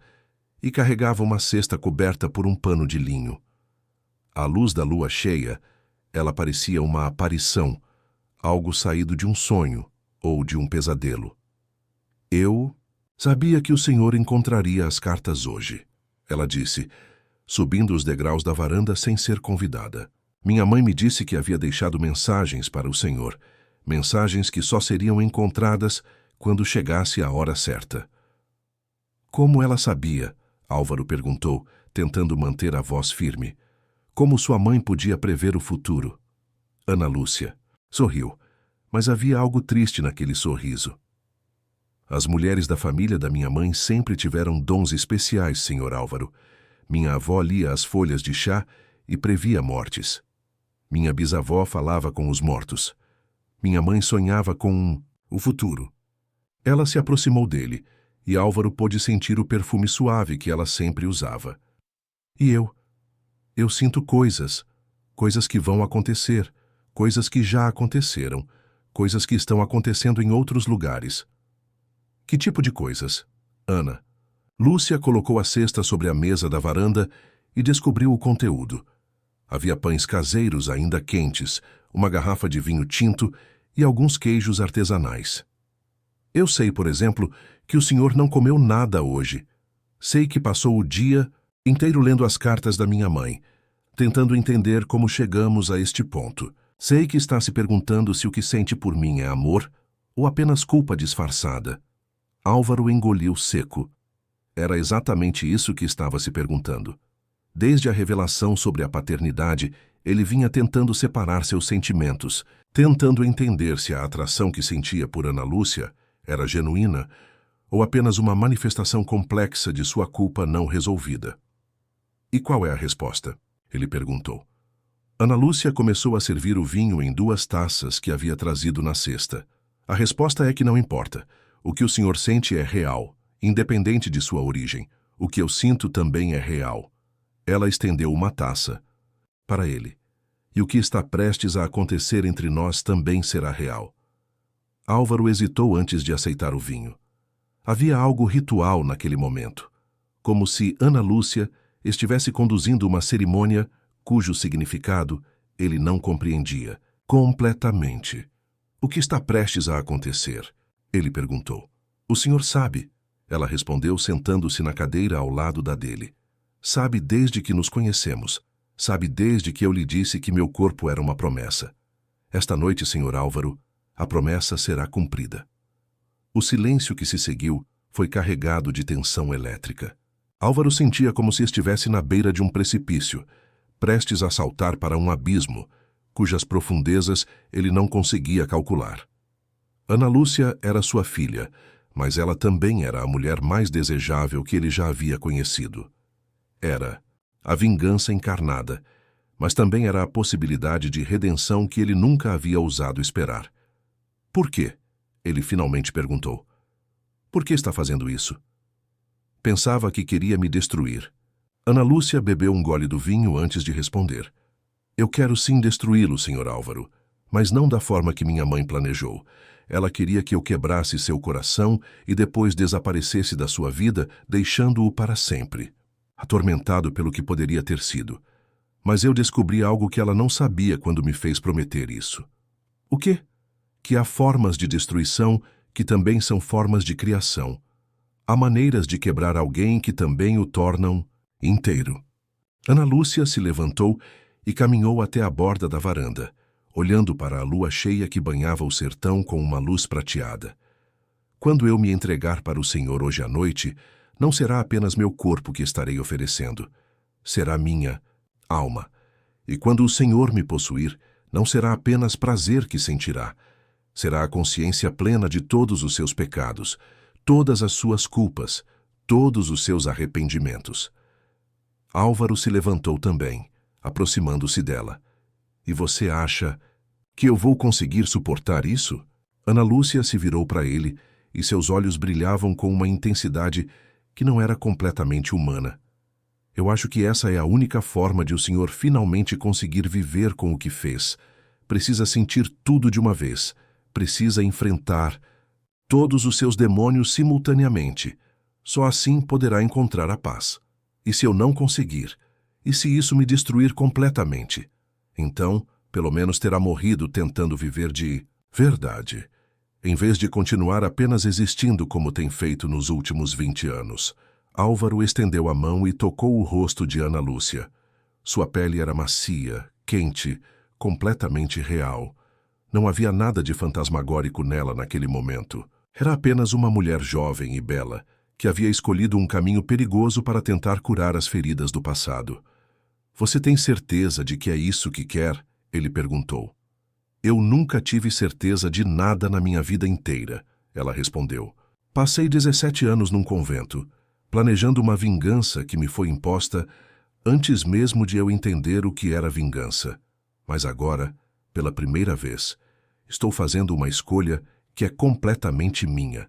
e carregava uma cesta coberta por um pano de linho. À luz da lua cheia, ela parecia uma aparição, algo saído de um sonho ou de um pesadelo. Eu sabia que o senhor encontraria as cartas hoje, ela disse, subindo os degraus da varanda sem ser convidada. Minha mãe me disse que havia deixado mensagens para o senhor, mensagens que só seriam encontradas quando chegasse a hora certa. Como ela sabia? Álvaro perguntou, tentando manter a voz firme. Como sua mãe podia prever o futuro? Ana Lúcia sorriu, mas havia algo triste naquele sorriso. As mulheres da família da minha mãe sempre tiveram dons especiais, senhor Álvaro. Minha avó lia as folhas de chá e previa mortes. Minha bisavó falava com os mortos. Minha mãe sonhava com o futuro. Ela se aproximou dele, e Álvaro pôde sentir o perfume suave que ela sempre usava. E eu sinto coisas que vão acontecer, coisas que já aconteceram, coisas que estão acontecendo em outros lugares. Que tipo de coisas? Ana. Lúcia colocou a cesta sobre a mesa da varanda e descobriu o conteúdo. Havia pães caseiros ainda quentes, uma garrafa de vinho tinto e alguns queijos artesanais. Eu sei, por exemplo, que o senhor não comeu nada hoje. Sei que passou o dia inteiro lendo as cartas da minha mãe, tentando entender como chegamos a este ponto. Sei que está se perguntando se o que sente por mim é amor ou apenas culpa disfarçada. Álvaro engoliu seco. Era exatamente isso que estava se perguntando. Desde a revelação sobre a paternidade, ele vinha tentando separar seus sentimentos, tentando entender se a atração que sentia por Ana Lúcia era genuína ou apenas uma manifestação complexa de sua culpa não resolvida. E qual é a resposta? Ele perguntou. Ana Lúcia começou a servir o vinho em 2 taças que havia trazido na cesta. A resposta é que não importa. O que o senhor sente é real, independente de sua origem. O que eu sinto também é real. Ela estendeu uma taça para ele. E o que está prestes a acontecer entre nós também será real. Álvaro hesitou antes de aceitar o vinho. Havia algo ritual naquele momento, como se Ana Lúcia estivesse conduzindo uma cerimônia cujo significado ele não compreendia completamente. O que está prestes a acontecer? Ele perguntou. O senhor sabe, ela respondeu sentando-se na cadeira ao lado da dele. Sabe desde que nos conhecemos. Sabe desde que eu lhe disse que meu corpo era uma promessa. Esta noite, senhor Álvaro, a promessa será cumprida. O silêncio que se seguiu foi carregado de tensão elétrica. Álvaro sentia como se estivesse na beira de um precipício, prestes a saltar para um abismo, cujas profundezas ele não conseguia calcular. Ana Lúcia era sua filha, mas ela também era a mulher mais desejável que ele já havia conhecido. Era a vingança encarnada, mas também era a possibilidade de redenção que ele nunca havia ousado esperar. Por quê? Ele finalmente perguntou. Por que está fazendo isso? Pensava que queria me destruir. Ana Lúcia bebeu um gole do vinho antes de responder. Eu quero sim destruí-lo, senhor Álvaro, mas não da forma que minha mãe planejou. Ela queria que eu quebrasse seu coração e depois desaparecesse da sua vida, deixando-o para sempre, atormentado pelo que poderia ter sido. Mas eu descobri algo que ela não sabia quando me fez prometer isso. O quê? Que há formas de destruição que também são formas de criação. Há maneiras de quebrar alguém que também o tornam inteiro. Ana Lúcia se levantou e caminhou até a borda da varanda, olhando para a lua cheia que banhava o sertão com uma luz prateada. Quando eu me entregar para o Senhor hoje à noite, não será apenas meu corpo que estarei oferecendo, será minha alma. E quando o Senhor me possuir, não será apenas prazer que sentirá, será a consciência plena de todos os seus pecados, todas as suas culpas, todos os seus arrependimentos. Álvaro se levantou também, aproximando-se dela. E você acha que eu vou conseguir suportar isso? Ana Lúcia se virou para ele e seus olhos brilhavam com uma intensidade que não era completamente humana. Eu acho que essa é a única forma de o senhor finalmente conseguir viver com o que fez. Precisa sentir tudo de uma vez. Precisa enfrentar todos os seus demônios simultaneamente. Só assim poderá encontrar a paz. E se eu não conseguir? E se isso me destruir completamente? Então, pelo menos terá morrido tentando viver de verdade, em vez de continuar apenas existindo como tem feito nos últimos 20 anos. Álvaro estendeu a mão e tocou o rosto de Ana Lúcia. Sua pele era macia, quente, completamente real. Não havia nada de fantasmagórico nela naquele momento. Era apenas uma mulher jovem e bela, que havia escolhido um caminho perigoso para tentar curar as feridas do passado. Você tem certeza de que é isso que quer? Ele perguntou. Eu nunca tive certeza de nada na minha vida inteira, ela respondeu. Passei 17 anos num convento, planejando uma vingança que me foi imposta antes mesmo de eu entender o que era vingança. Mas agora, pela primeira vez, estou fazendo uma escolha que é completamente minha.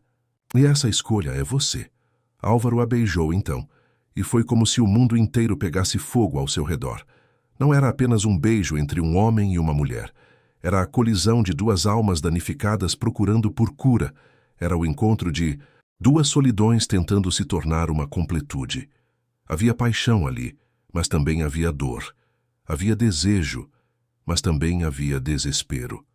E essa escolha é você. Álvaro a beijou então, e foi como se o mundo inteiro pegasse fogo ao seu redor. Não era apenas um beijo entre um homem e uma mulher. Era a colisão de duas almas danificadas procurando por cura. Era o encontro de duas solidões tentando se tornar uma completude. Havia paixão ali, mas também havia dor. Havia desejo, mas também havia desespero.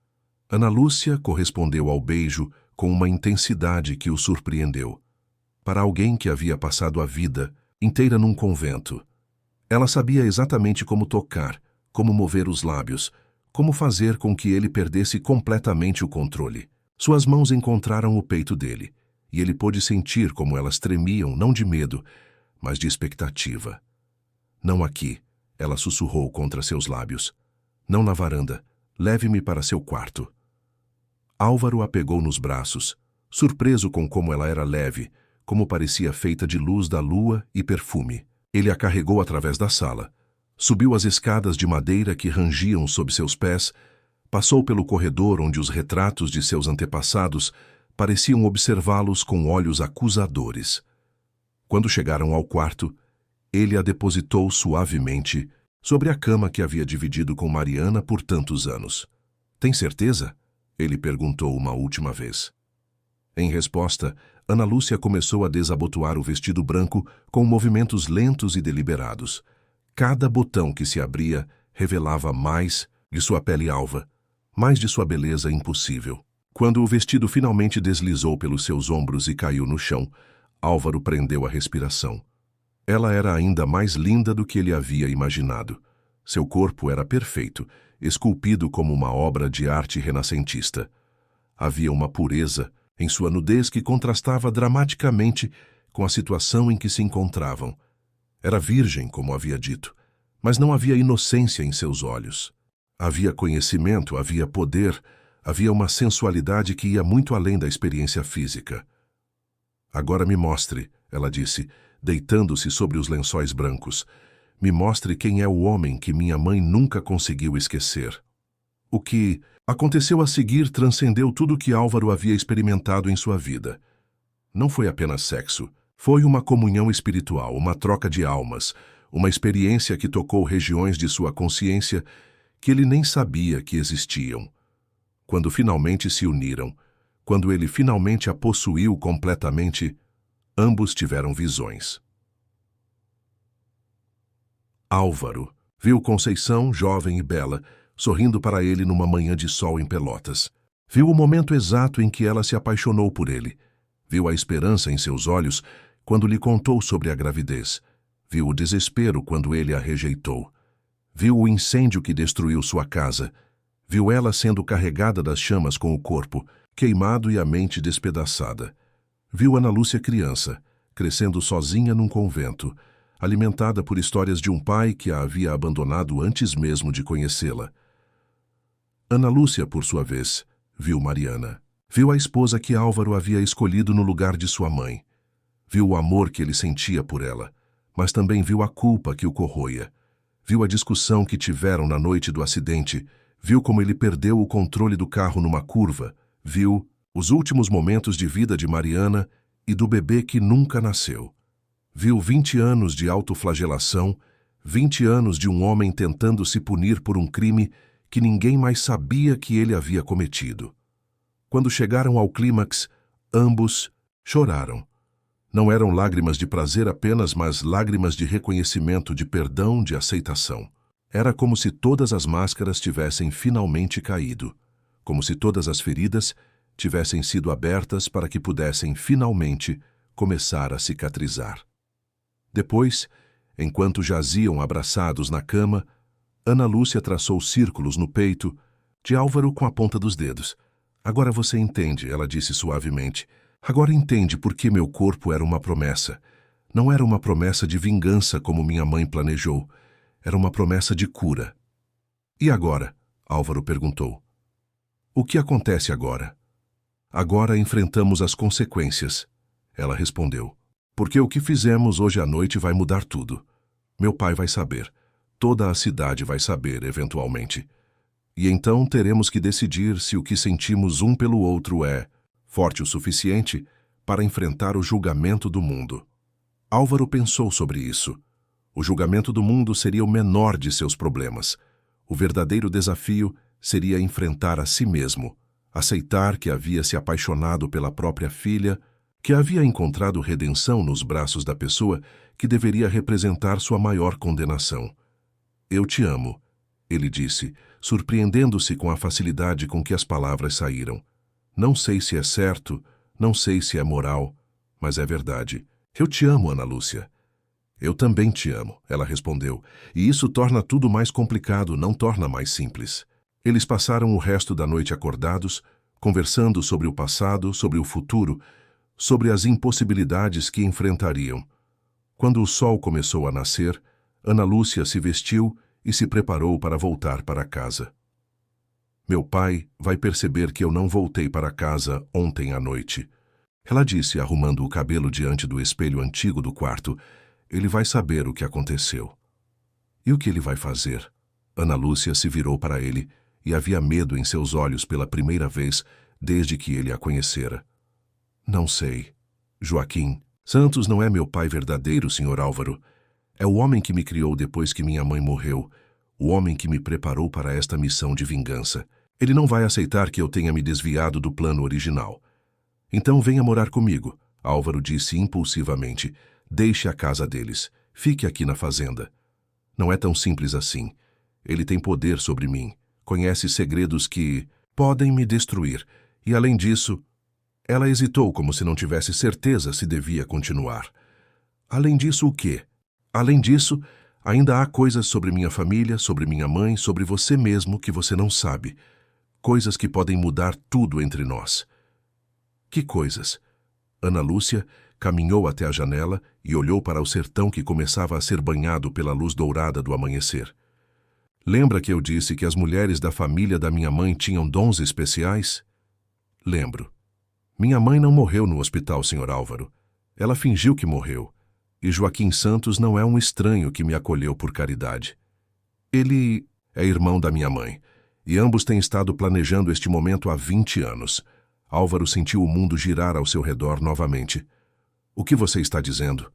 Ana Lúcia correspondeu ao beijo com uma intensidade que o surpreendeu. Para alguém que havia passado a vida inteira num convento, ela sabia exatamente como tocar, como mover os lábios, como fazer com que ele perdesse completamente o controle. Suas mãos encontraram o peito dele, e ele pôde sentir como elas tremiam, não de medo, mas de expectativa. Não aqui, ela sussurrou contra seus lábios. Não na varanda. Leve-me para seu quarto. Álvaro a pegou nos braços, surpreso com como ela era leve, como parecia feita de luz da lua e perfume. Ele a carregou através da sala, subiu as escadas de madeira que rangiam sob seus pés, passou pelo corredor onde os retratos de seus antepassados pareciam observá-los com olhos acusadores. Quando chegaram ao quarto, ele a depositou suavemente sobre a cama que havia dividido com Mariana por tantos anos. Tem certeza? Ele perguntou uma última vez. Em resposta, Ana Lúcia começou a desabotoar o vestido branco com movimentos lentos e deliberados. Cada botão que se abria revelava mais de sua pele alva, mais de sua beleza impossível. Quando o vestido finalmente deslizou pelos seus ombros e caiu no chão, Álvaro prendeu a respiração. Ela era ainda mais linda do que ele havia imaginado. Seu corpo era perfeito, esculpido como uma obra de arte renascentista. Havia uma pureza em sua nudez que contrastava dramaticamente com a situação em que se encontravam. Era virgem, como havia dito, mas não havia inocência em seus olhos. Havia conhecimento, havia poder, havia uma sensualidade que ia muito além da experiência física. Agora me mostre, ela disse, deitando-se sobre os lençóis brancos. Me mostre quem é o homem que minha mãe nunca conseguiu esquecer. O que aconteceu a seguir transcendeu tudo que Álvaro havia experimentado em sua vida. Não foi apenas sexo. Foi uma comunhão espiritual, uma troca de almas, uma experiência que tocou regiões de sua consciência que ele nem sabia que existiam. Quando finalmente se uniram, quando ele finalmente a possuiu completamente, ambos tiveram visões. Álvaro viu Conceição, jovem e bela, sorrindo para ele numa manhã de sol em Pelotas. Viu o momento exato em que ela se apaixonou por ele. Viu a esperança em seus olhos quando lhe contou sobre a gravidez. Viu o desespero quando ele a rejeitou. Viu o incêndio que destruiu sua casa. Viu ela sendo carregada das chamas com o corpo, queimado e a mente despedaçada. Viu Ana Lúcia criança, crescendo sozinha num convento, alimentada por histórias de um pai que a havia abandonado antes mesmo de conhecê-la. Ana Lúcia, por sua vez, viu Mariana. Viu a esposa que Álvaro havia escolhido no lugar de sua mãe. Viu o amor que ele sentia por ela, mas também viu a culpa que o corroía. Viu a discussão que tiveram na noite do acidente. Viu como ele perdeu o controle do carro numa curva. Viu os últimos momentos de vida de Mariana e do bebê que nunca nasceu. Viu 20 anos de autoflagelação, 20 anos de um homem tentando se punir por um crime que ninguém mais sabia que ele havia cometido. Quando chegaram ao clímax, ambos choraram. Não eram lágrimas de prazer apenas, mas lágrimas de reconhecimento, de perdão, de aceitação. Era como se todas as máscaras tivessem finalmente caído, como se todas as feridas tivessem sido abertas para que pudessem finalmente começar a cicatrizar. Depois, enquanto jaziam abraçados na cama, Ana Lúcia traçou círculos no peito de Álvaro com a ponta dos dedos. Agora você entende, ela disse suavemente. Agora entende por que meu corpo era uma promessa. Não era uma promessa de vingança como minha mãe planejou. Era uma promessa de cura. E agora? Álvaro perguntou. O que acontece agora? Agora enfrentamos as consequências, ela respondeu. Porque o que fizemos hoje à noite vai mudar tudo. Meu pai vai saber. Toda a cidade vai saber, eventualmente. E então teremos que decidir se o que sentimos um pelo outro é forte o suficiente para enfrentar o julgamento do mundo. Álvaro pensou sobre isso. O julgamento do mundo seria o menor de seus problemas. O verdadeiro desafio seria enfrentar a si mesmo, aceitar que havia se apaixonado pela própria filha, que havia encontrado redenção nos braços da pessoa que deveria representar sua maior condenação. Eu te amo, ele disse, surpreendendo-se com a facilidade com que as palavras saíram. Não sei se é certo, não sei se é moral, mas é verdade. Eu te amo, Ana Lúcia. Eu também te amo, ela respondeu, e isso torna tudo mais complicado, não torna mais simples. Eles passaram o resto da noite acordados, conversando sobre o passado, sobre o futuro, sobre as impossibilidades que enfrentariam. Quando o sol começou a nascer, Ana Lúcia se vestiu e se preparou para voltar para casa. Meu pai vai perceber que eu não voltei para casa ontem à noite. Ela disse, arrumando o cabelo diante do espelho antigo do quarto. Ele vai saber o que aconteceu. E o que ele vai fazer? Ana Lúcia se virou para ele e havia medo em seus olhos pela primeira vez desde que ele a conhecera. Não sei. Joaquim Santos não é meu pai verdadeiro, Sr. Álvaro. É o homem que me criou depois que minha mãe morreu, o homem que me preparou para esta missão de vingança. Ele não vai aceitar que eu tenha me desviado do plano original. Então venha morar comigo, Álvaro disse impulsivamente. Deixe a casa deles. Fique aqui na fazenda. Não é tão simples assim. Ele tem poder sobre mim. Conhece segredos que podem me destruir. E além disso, ela hesitou como se não tivesse certeza se devia continuar. Além disso, o quê? Além disso, ainda há coisas sobre minha família, sobre minha mãe, sobre você mesmo que você não sabe. Coisas que podem mudar tudo entre nós. Que coisas? Ana Lúcia caminhou até a janela e olhou para o sertão que começava a ser banhado pela luz dourada do amanhecer. Lembra que eu disse que as mulheres da família da minha mãe tinham dons especiais? Lembro. Minha mãe não morreu no hospital, Sr. Álvaro. Ela fingiu que morreu. E Joaquim Santos não é um estranho que me acolheu por caridade. Ele é irmão da minha mãe, e ambos têm estado planejando este momento há 20 anos. Álvaro sentiu o mundo girar ao seu redor novamente. O que você está dizendo?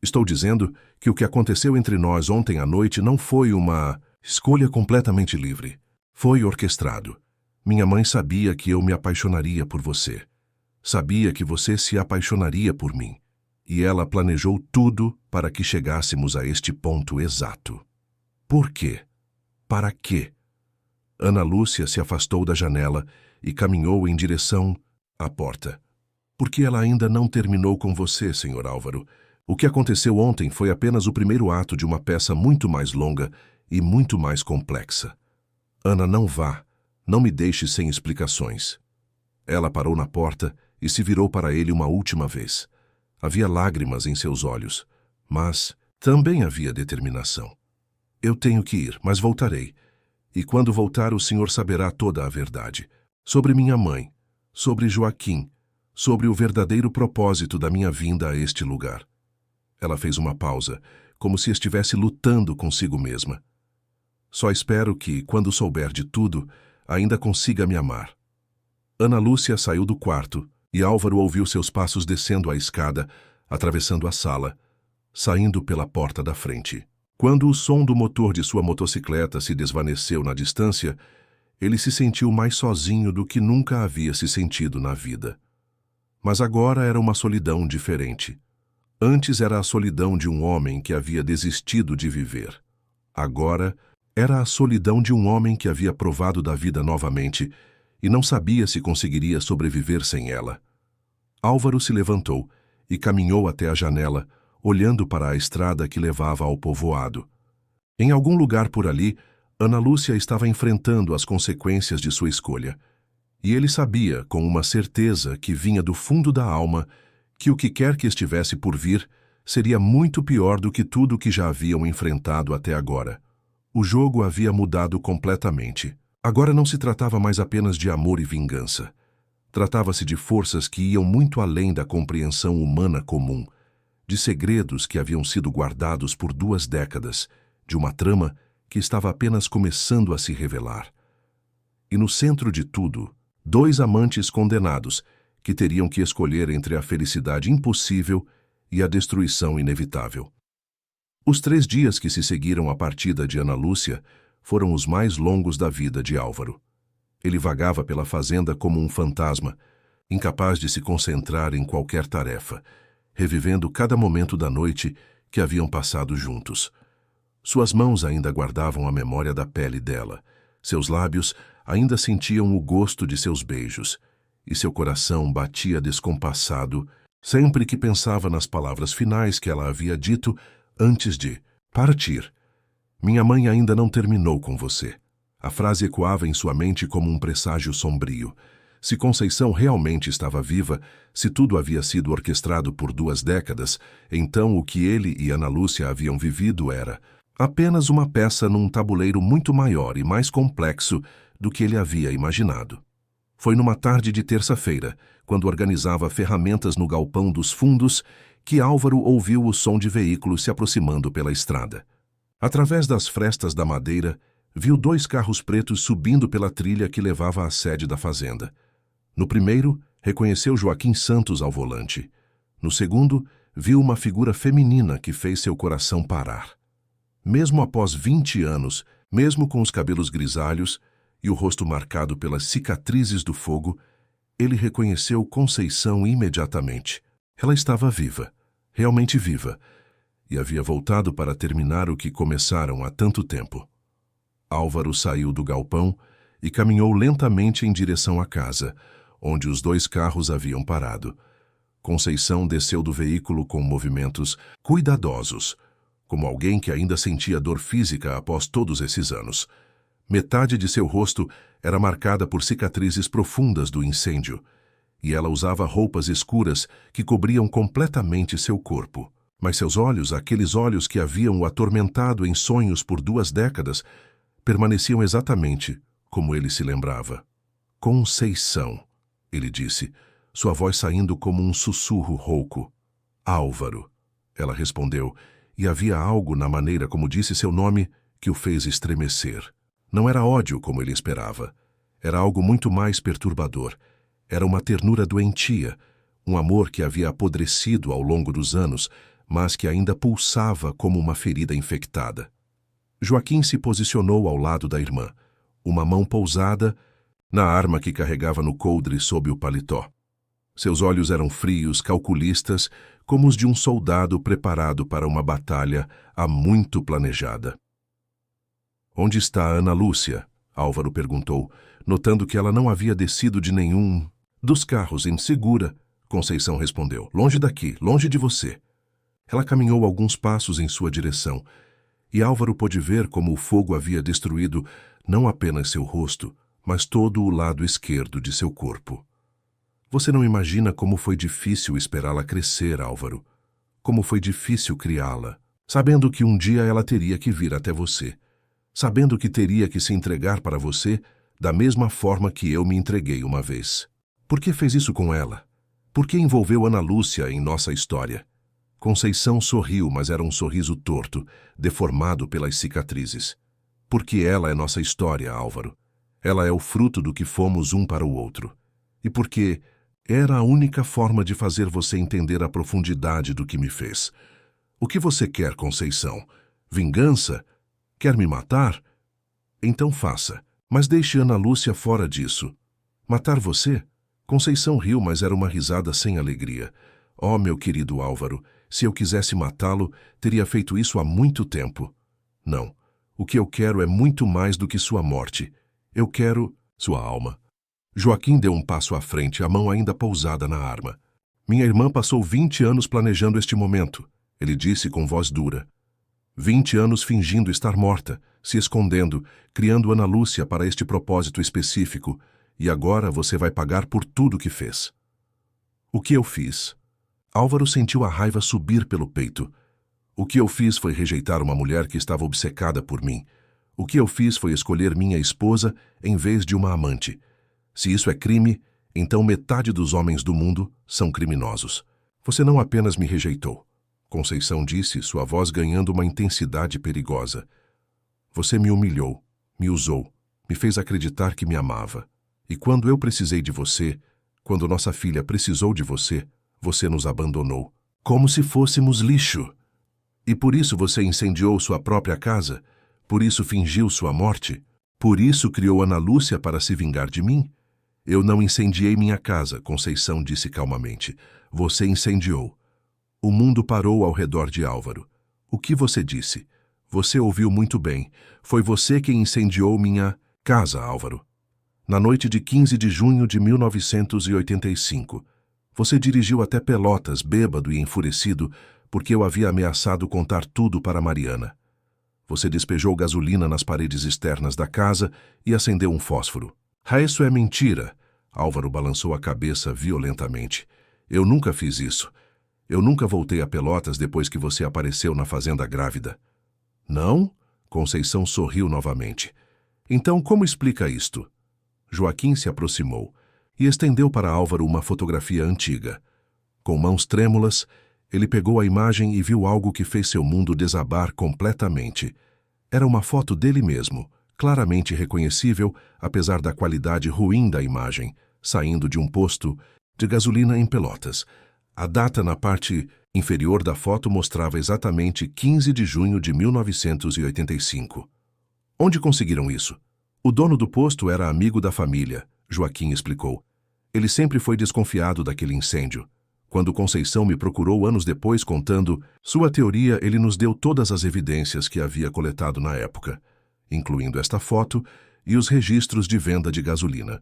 Estou dizendo que o que aconteceu entre nós ontem à noite não foi uma escolha completamente livre. Foi orquestrado. Minha mãe sabia que eu me apaixonaria por você. Sabia que você se apaixonaria por mim. E ela planejou tudo para que chegássemos a este ponto exato. Por quê? Para quê? Ana Lúcia se afastou da janela e caminhou em direção à porta. Porque ela ainda não terminou com você, Sr. Álvaro. O que aconteceu ontem foi apenas o primeiro ato de uma peça muito mais longa e muito mais complexa. Ana, não vá. Não me deixe sem explicações. Ela parou na porta e se virou para ele uma última vez. Havia lágrimas em seus olhos, mas também havia determinação. Eu tenho que ir, mas voltarei. E quando voltar, o senhor saberá toda a verdade. Sobre minha mãe, sobre Joaquim, sobre o verdadeiro propósito da minha vinda a este lugar. Ela fez uma pausa, como se estivesse lutando consigo mesma. Só espero que, quando souber de tudo, ainda consiga me amar. Ana Lúcia saiu do quarto e Álvaro ouviu seus passos descendo a escada, atravessando a sala, saindo pela porta da frente. Quando o som do motor de sua motocicleta se desvaneceu na distância, ele se sentiu mais sozinho do que nunca havia se sentido na vida. Mas agora era uma solidão diferente. Antes era a solidão de um homem que havia desistido de viver. Agora era a solidão de um homem que havia provado da vida novamente e não sabia se conseguiria sobreviver sem ela. Álvaro se levantou e caminhou até a janela, olhando para a estrada que levava ao povoado. Em algum lugar por ali, Ana Lúcia estava enfrentando as consequências de sua escolha. E ele sabia, com uma certeza que vinha do fundo da alma, que o que quer que estivesse por vir seria muito pior do que tudo que já haviam enfrentado até agora. O jogo havia mudado completamente. Agora não se tratava mais apenas de amor e vingança. Tratava-se de forças que iam muito além da compreensão humana comum, de segredos que haviam sido guardados por 2 décadas, de uma trama que estava apenas começando a se revelar. E no centro de tudo, 2 amantes condenados que teriam que escolher entre a felicidade impossível e a destruição inevitável. Os 3 dias que se seguiram à partida de Ana Lúcia foram os mais longos da vida de Álvaro. Ele vagava pela fazenda como um fantasma, incapaz de se concentrar em qualquer tarefa, revivendo cada momento da noite que haviam passado juntos. Suas mãos ainda guardavam a memória da pele dela, seus lábios ainda sentiam o gosto de seus beijos, e seu coração batia descompassado sempre que pensava nas palavras finais que ela havia dito antes de partir. Minha mãe ainda não terminou com você. A frase ecoava em sua mente como um presságio sombrio. Se Conceição realmente estava viva, se tudo havia sido orquestrado por 2 décadas, então o que ele e Ana Lúcia haviam vivido era apenas uma peça num tabuleiro muito maior e mais complexo do que ele havia imaginado. Foi numa tarde de terça-feira, quando organizava ferramentas no galpão dos fundos, que Álvaro ouviu o som de veículos se aproximando pela estrada. Através das frestas da madeira, viu 2 carros pretos subindo pela trilha que levava à sede da fazenda. No primeiro, reconheceu Joaquim Santos ao volante. No segundo, viu uma figura feminina que fez seu coração parar. Mesmo após 20 anos, mesmo com os cabelos grisalhos e o rosto marcado pelas cicatrizes do fogo, ele reconheceu Conceição imediatamente. Ela estava viva, realmente viva, e havia voltado para terminar o que começaram há tanto tempo. Álvaro saiu do galpão e caminhou lentamente em direção à casa, onde os 2 carros haviam parado. Conceição desceu do veículo com movimentos cuidadosos, como alguém que ainda sentia dor física após todos esses anos. Metade de seu rosto era marcada por cicatrizes profundas do incêndio, e ela usava roupas escuras que cobriam completamente seu corpo. Mas seus olhos, aqueles olhos que haviam o atormentado em sonhos por 2 décadas, permaneciam exatamente como ele se lembrava. Conceição, ele disse, sua voz saindo como um sussurro rouco. Álvaro, ela respondeu, e havia algo na maneira como disse seu nome que o fez estremecer. Não era ódio como ele esperava. Era algo muito mais perturbador. Era uma ternura doentia, um amor que havia apodrecido ao longo dos anos, mas que ainda pulsava como uma ferida infectada. Joaquim se posicionou ao lado da irmã, uma mão pousada na arma que carregava no coldre sob o paletó. Seus olhos eram frios, calculistas, como os de um soldado preparado para uma batalha há muito planejada. "Onde está Ana Lúcia?" Álvaro perguntou, notando que ela não havia descido de nenhum dos carros insegura. Conceição respondeu: "Longe daqui, longe de você." Ela caminhou alguns passos em sua direção, e Álvaro pôde ver como o fogo havia destruído não apenas seu rosto, mas todo o lado esquerdo de seu corpo. Você não imagina como foi difícil esperá-la crescer, Álvaro. Como foi difícil criá-la, sabendo que um dia ela teria que vir até você, sabendo que teria que se entregar para você da mesma forma que eu me entreguei uma vez. Por que fez isso com ela? Por que envolveu Ana Lúcia em nossa história? Conceição sorriu, mas era um sorriso torto, deformado pelas cicatrizes. Porque ela é nossa história, Álvaro. Ela é o fruto do que fomos um para o outro. E porque era a única forma de fazer você entender a profundidade do que me fez. O que você quer, Conceição? Vingança? Quer me matar? Então faça, mas deixe Ana Lúcia fora disso. Matar você? Conceição riu, mas era uma risada sem alegria. Oh, meu querido Álvaro, se eu quisesse matá-lo, teria feito isso há muito tempo. Não, o que eu quero é muito mais do que sua morte. Eu quero sua alma. Joaquim deu um passo à frente, a mão ainda pousada na arma. Minha irmã passou 20 anos planejando este momento, ele disse com voz dura. 20 anos fingindo estar morta, se escondendo, criando Ana Lúcia para este propósito específico, e agora você vai pagar por tudo que fez. O que eu fiz? Álvaro sentiu a raiva subir pelo peito. O que eu fiz foi rejeitar uma mulher que estava obcecada por mim. O que eu fiz foi escolher minha esposa em vez de uma amante. Se isso é crime, então metade dos homens do mundo são criminosos. Você não apenas me rejeitou, Conceição disse, sua voz ganhando uma intensidade perigosa. Você me humilhou, me usou, me fez acreditar que me amava. E quando eu precisei de você, quando nossa filha precisou de você, você nos abandonou, como se fôssemos lixo. E por isso você incendiou sua própria casa? Por isso fingiu sua morte? Por isso criou Ana Lúcia para se vingar de mim? Eu não incendiei minha casa, Conceição disse calmamente. Você incendiou. O mundo parou ao redor de Álvaro. O que você disse? Você ouviu muito bem. Foi você quem incendiou minha casa, Álvaro. Na noite de 15 de junho de 1985, você dirigiu até Pelotas, bêbado e enfurecido, porque eu havia ameaçado contar tudo para Mariana. Você despejou gasolina nas paredes externas da casa e acendeu um fósforo. Isso é mentira. Álvaro balançou a cabeça violentamente. Eu nunca fiz isso. Eu nunca voltei a Pelotas depois que você apareceu na fazenda grávida. Não? Conceição sorriu novamente. Então como explica isto? Joaquim se aproximou e estendeu para Álvaro uma fotografia antiga. Com mãos trêmulas, ele pegou a imagem e viu algo que fez seu mundo desabar completamente. Era uma foto dele mesmo, claramente reconhecível, apesar da qualidade ruim da imagem, saindo de um posto de gasolina em Pelotas. A data na parte inferior da foto mostrava exatamente 15 de junho de 1985. Onde conseguiram isso? O dono do posto era amigo da família, Joaquim explicou. Ele sempre foi desconfiado daquele incêndio. Quando Conceição me procurou anos depois contando sua teoria, ele nos deu todas as evidências que havia coletado na época, incluindo esta foto e os registros de venda de gasolina.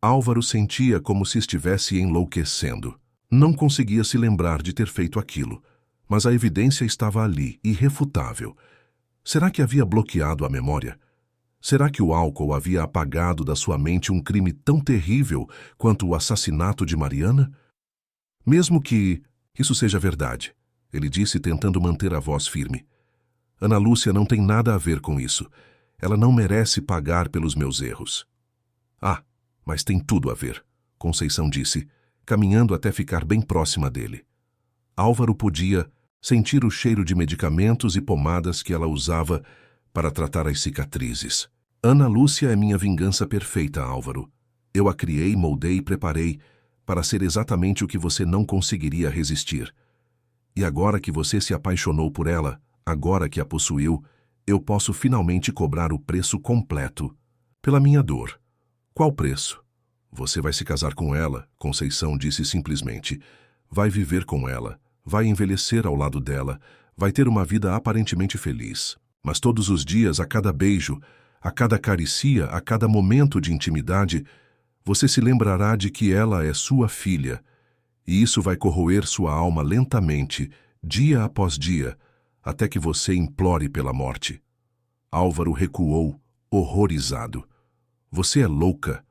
Álvaro sentia como se estivesse enlouquecendo. Não conseguia se lembrar de ter feito aquilo, mas a evidência estava ali, irrefutável. Será que havia bloqueado a memória? Será que o álcool havia apagado da sua mente um crime tão terrível quanto o assassinato de Mariana? Mesmo que isso seja verdade, ele disse tentando manter a voz firme. Ana Lúcia não tem nada a ver com isso. Ela não merece pagar pelos meus erros. Ah, mas tem tudo a ver, Conceição disse, caminhando até ficar bem próxima dele. Álvaro podia sentir o cheiro de medicamentos e pomadas que ela usava para tratar as cicatrizes. Ana Lúcia é minha vingança perfeita, Álvaro. Eu a criei, moldei e preparei para ser exatamente o que você não conseguiria resistir. E agora que você se apaixonou por ela, agora que a possuiu, eu posso finalmente cobrar o preço completo pela minha dor. Qual preço? Você vai se casar com ela, Conceição disse simplesmente. Vai viver com ela, vai envelhecer ao lado dela, vai ter uma vida aparentemente feliz. Mas todos os dias, a cada beijo, a cada caricia, a cada momento de intimidade, você se lembrará de que ela é sua filha, e isso vai corroer sua alma lentamente, dia após dia, até que você implore pela morte. Álvaro recuou, horrorizado. Você é louca,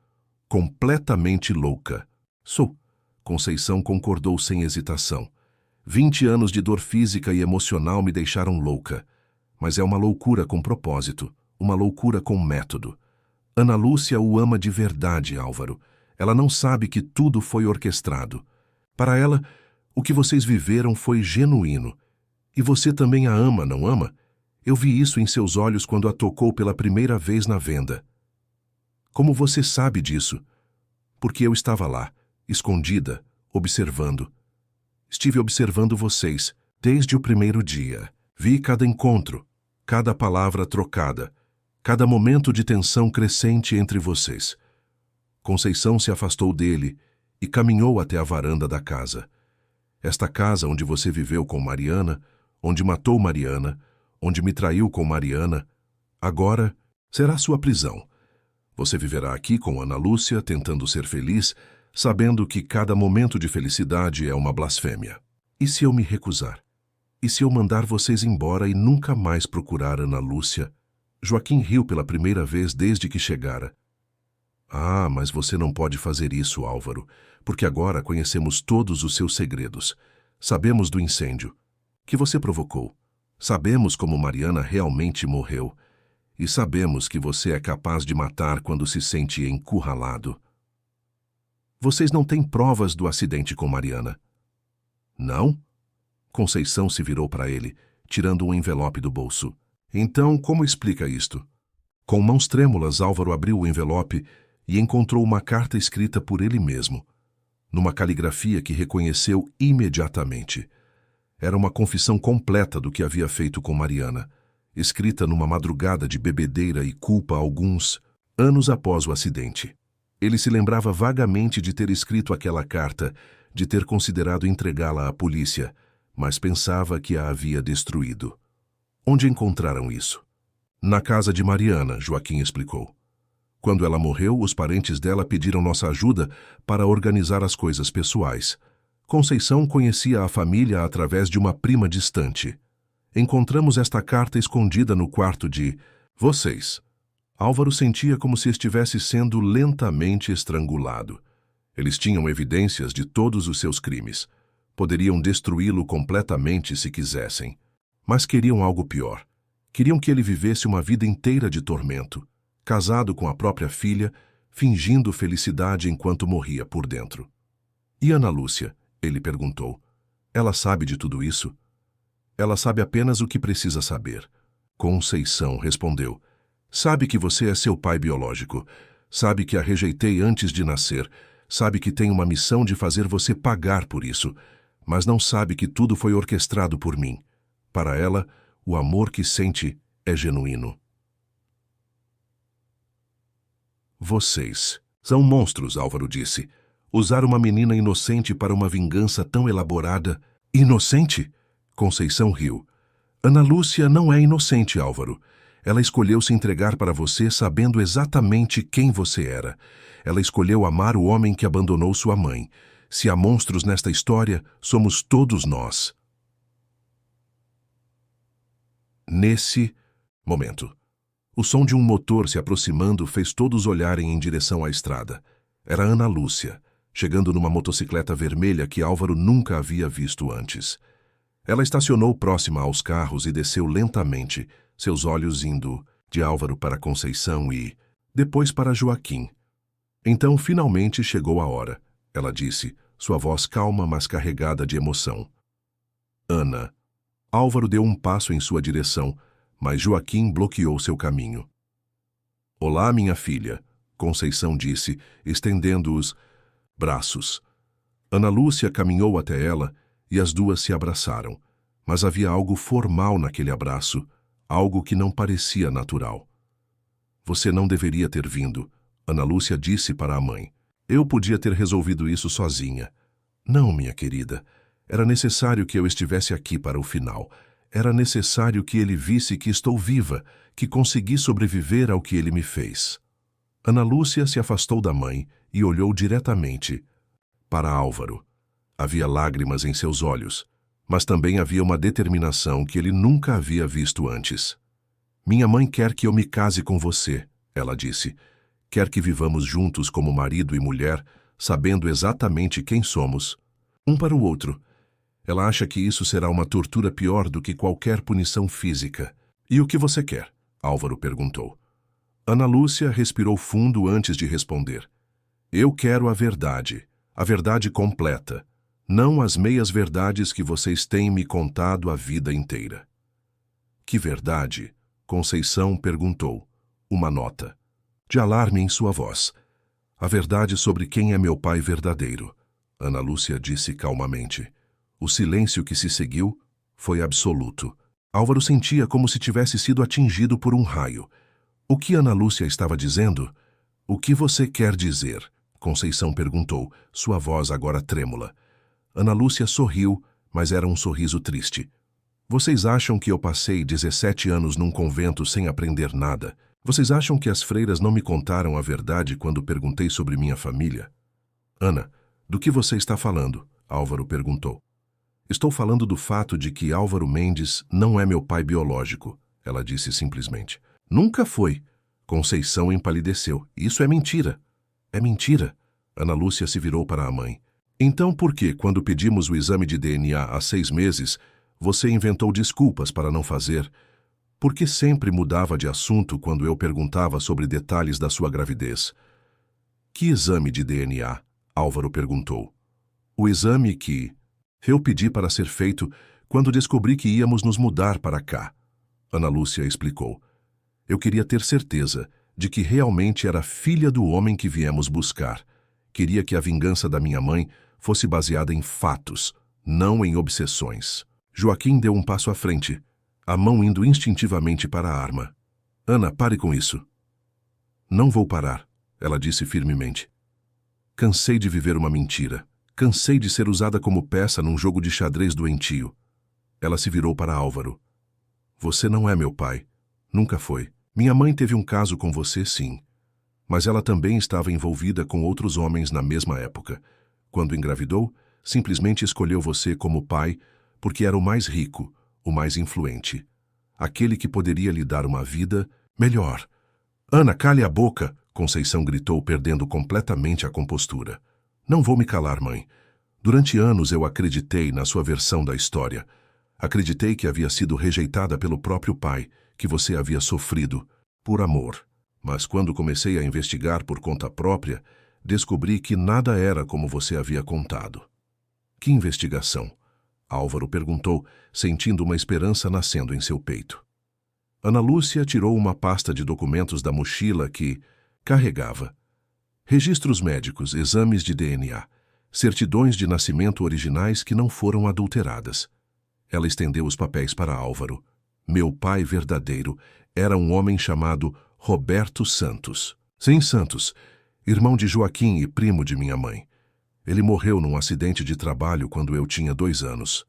completamente louca. Sou. Conceição concordou sem hesitação. 20 anos de dor física e emocional me deixaram louca. Mas é uma loucura com propósito, uma loucura com método. Ana Lúcia o ama de verdade, Álvaro. Ela não sabe que tudo foi orquestrado. Para ela, o que vocês viveram foi genuíno. E você também a ama, não ama? Eu vi isso em seus olhos quando a tocou pela primeira vez na venda. Como você sabe disso? Porque eu estava lá, escondida, observando. Estive observando vocês, desde o primeiro dia. Vi cada encontro, cada palavra trocada, cada momento de tensão crescente entre vocês. Conceição se afastou dele e caminhou até a varanda da casa. Esta casa onde você viveu com Mariana, onde matou Mariana, onde me traiu com Mariana, agora será sua prisão. Você viverá aqui com Ana Lúcia, tentando ser feliz, sabendo que cada momento de felicidade é uma blasfêmia. E se eu me recusar? E se eu mandar vocês embora e nunca mais procurar Ana Lúcia? Joaquim riu pela primeira vez desde que chegara. Ah, mas você não pode fazer isso, Álvaro, porque agora conhecemos todos os seus segredos. Sabemos do incêndio que você provocou. Sabemos como Mariana realmente morreu. E sabemos que você é capaz de matar quando se sente encurralado. Vocês não têm provas do acidente com Mariana? Não? Conceição se virou para ele, tirando um envelope do bolso. Então, como explica isto? Com mãos trêmulas, Álvaro abriu o envelope e encontrou uma carta escrita por ele mesmo, numa caligrafia que reconheceu imediatamente. Era uma confissão completa do que havia feito com Mariana, escrita numa madrugada de bebedeira e culpa alguns anos após o acidente. Ele se lembrava vagamente de ter escrito aquela carta, de ter considerado entregá-la à polícia, mas pensava que a havia destruído. Onde encontraram isso? Na casa de Mariana, Joaquim explicou. Quando ela morreu, os parentes dela pediram nossa ajuda para organizar as coisas pessoais. Conceição conhecia a família através de uma prima distante. Encontramos esta carta escondida no quarto de vocês. Álvaro sentia como se estivesse sendo lentamente estrangulado. Eles tinham evidências de todos os seus crimes. Poderiam destruí-lo completamente se quisessem. Mas queriam algo pior. Queriam que ele vivesse uma vida inteira de tormento, casado com a própria filha, fingindo felicidade enquanto morria por dentro. E Ana Lúcia? Ele perguntou. Ela sabe de tudo isso? Ela sabe apenas o que precisa saber. Conceição respondeu. Sabe que você é seu pai biológico. Sabe que a rejeitei antes de nascer. Sabe que tem uma missão de fazer você pagar por isso. Mas não sabe que tudo foi orquestrado por mim. Para ela, o amor que sente é genuíno. Vocês são monstros, Álvaro disse. Usar uma menina inocente para uma vingança tão elaborada. Inocente? Conceição riu. Ana Lúcia não é inocente, Álvaro. Ela escolheu se entregar para você sabendo exatamente quem você era. Ela escolheu amar o homem que abandonou sua mãe. Se há monstros nesta história, somos todos nós. Nesse momento, o som de um motor se aproximando fez todos olharem em direção à estrada. Era Ana Lúcia, chegando numa motocicleta vermelha que Álvaro nunca havia visto antes. Ela estacionou próxima aos carros e desceu lentamente, seus olhos indo de Álvaro para Conceição e, depois para Joaquim. Então, finalmente chegou a hora, ela disse, sua voz calma, mas carregada de emoção. Ana. Álvaro deu um passo em sua direção, mas Joaquim bloqueou seu caminho. Olá, minha filha, Conceição disse, estendendo os braços. Ana Lúcia caminhou até ela e as duas se abraçaram, mas havia algo formal naquele abraço, algo que não parecia natural. Você não deveria ter vindo, Ana Lúcia disse para a mãe. Eu podia ter resolvido isso sozinha. Não, minha querida. Era necessário que eu estivesse aqui para o final. Era necessário que ele visse que estou viva, que consegui sobreviver ao que ele me fez. Ana Lúcia se afastou da mãe e olhou diretamente para Álvaro. Havia lágrimas em seus olhos, mas também havia uma determinação que ele nunca havia visto antes. Minha mãe quer que eu me case com você, ela disse. Quer que vivamos juntos como marido e mulher, sabendo exatamente quem somos, um para o outro. Ela acha que isso será uma tortura pior do que qualquer punição física. E o que você quer? Álvaro perguntou. Ana Lúcia respirou fundo antes de responder. Eu quero a verdade completa, não as meias-verdades que vocês têm me contado a vida inteira. Que verdade? Conceição perguntou. Uma nota de alarme em sua voz. A verdade sobre quem é meu pai verdadeiro, Ana Lúcia disse calmamente. O silêncio que se seguiu foi absoluto. Álvaro sentia como se tivesse sido atingido por um raio. O que Ana Lúcia estava dizendo? O que você quer dizer? Conceição perguntou, sua voz agora trêmula. Ana Lúcia sorriu, mas era um sorriso triste. Vocês acham que eu passei 17 anos num convento sem aprender nada? Vocês acham que as freiras não me contaram a verdade quando perguntei sobre minha família? Ana, do que você está falando? Álvaro perguntou. Estou falando do fato de que Álvaro Mendes não é meu pai biológico, ela disse simplesmente. Nunca foi. Conceição empalideceu. Isso é mentira. É mentira. Ana Lúcia se virou para a mãe. Então por que, quando pedimos o exame de DNA há 6 meses, você inventou desculpas para não fazer? Por que sempre mudava de assunto quando eu perguntava sobre detalhes da sua gravidez? Que exame de DNA? Álvaro perguntou. O exame que eu pedi para ser feito quando descobri que íamos nos mudar para cá. Ana Lúcia explicou. Eu queria ter certeza de que realmente era filha do homem que viemos buscar. Queria que a vingança da minha mãe fosse baseada em fatos, não em obsessões. Joaquim deu um passo à frente, a mão indo instintivamente para a arma. Ana, pare com isso. Não vou parar, ela disse firmemente. Cansei de viver uma mentira. Cansei de ser usada como peça num jogo de xadrez doentio. Ela se virou para Álvaro. Você não é meu pai. Nunca foi. Minha mãe teve um caso com você, sim. Mas ela também estava envolvida com outros homens na mesma época. Quando engravidou, simplesmente escolheu você como pai porque era o mais rico, o mais influente. Aquele que poderia lhe dar uma vida melhor. Ana, cale a boca! Conceição gritou, perdendo completamente a compostura. Não vou me calar, mãe. Durante anos eu acreditei na sua versão da história. Acreditei que havia sido rejeitada pelo próprio pai, que você havia sofrido por amor. Mas quando comecei a investigar por conta própria, descobri que nada era como você havia contado. Que investigação? Álvaro perguntou, sentindo uma esperança nascendo em seu peito. Ana Lúcia tirou uma pasta de documentos da mochila que carregava. Registros médicos, exames de DNA, certidões de nascimento originais que não foram adulteradas. Ela estendeu os papéis para Álvaro. Meu pai verdadeiro era um homem chamado Roberto Santos. Sim, Santos, irmão de Joaquim e primo de minha mãe. Ele morreu num acidente de trabalho quando eu tinha 2 anos.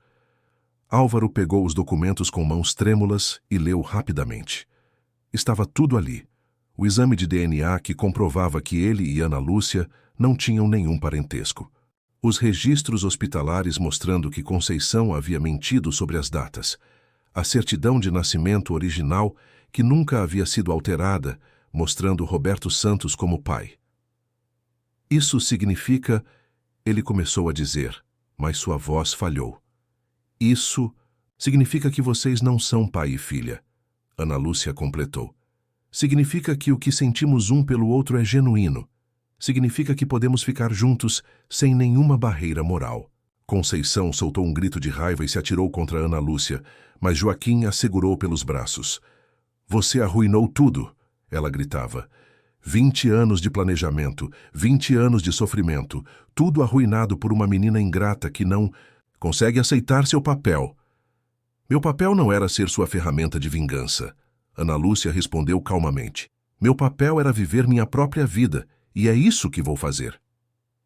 Álvaro pegou os documentos com mãos trêmulas e leu rapidamente. Estava tudo ali. O exame de DNA que comprovava que ele e Ana Lúcia não tinham nenhum parentesco. Os registros hospitalares mostrando que Conceição havia mentido sobre as datas. A certidão de nascimento original que nunca havia sido alterada, mostrando Roberto Santos como pai. Isso significa... Ele começou a dizer, mas sua voz falhou. Isso significa que vocês não são pai e filha. Ana Lúcia completou. Significa que o que sentimos um pelo outro é genuíno. Significa que podemos ficar juntos sem nenhuma barreira moral. Conceição soltou um grito de raiva e se atirou contra Ana Lúcia, mas Joaquim a segurou pelos braços. Você arruinou tudo, ela gritava. 20 anos de planejamento, 20 anos de sofrimento, tudo arruinado por uma menina ingrata que não consegue aceitar seu papel. Meu papel não era ser sua ferramenta de vingança. Ana Lúcia respondeu calmamente. Meu papel era viver minha própria vida, e é isso que vou fazer.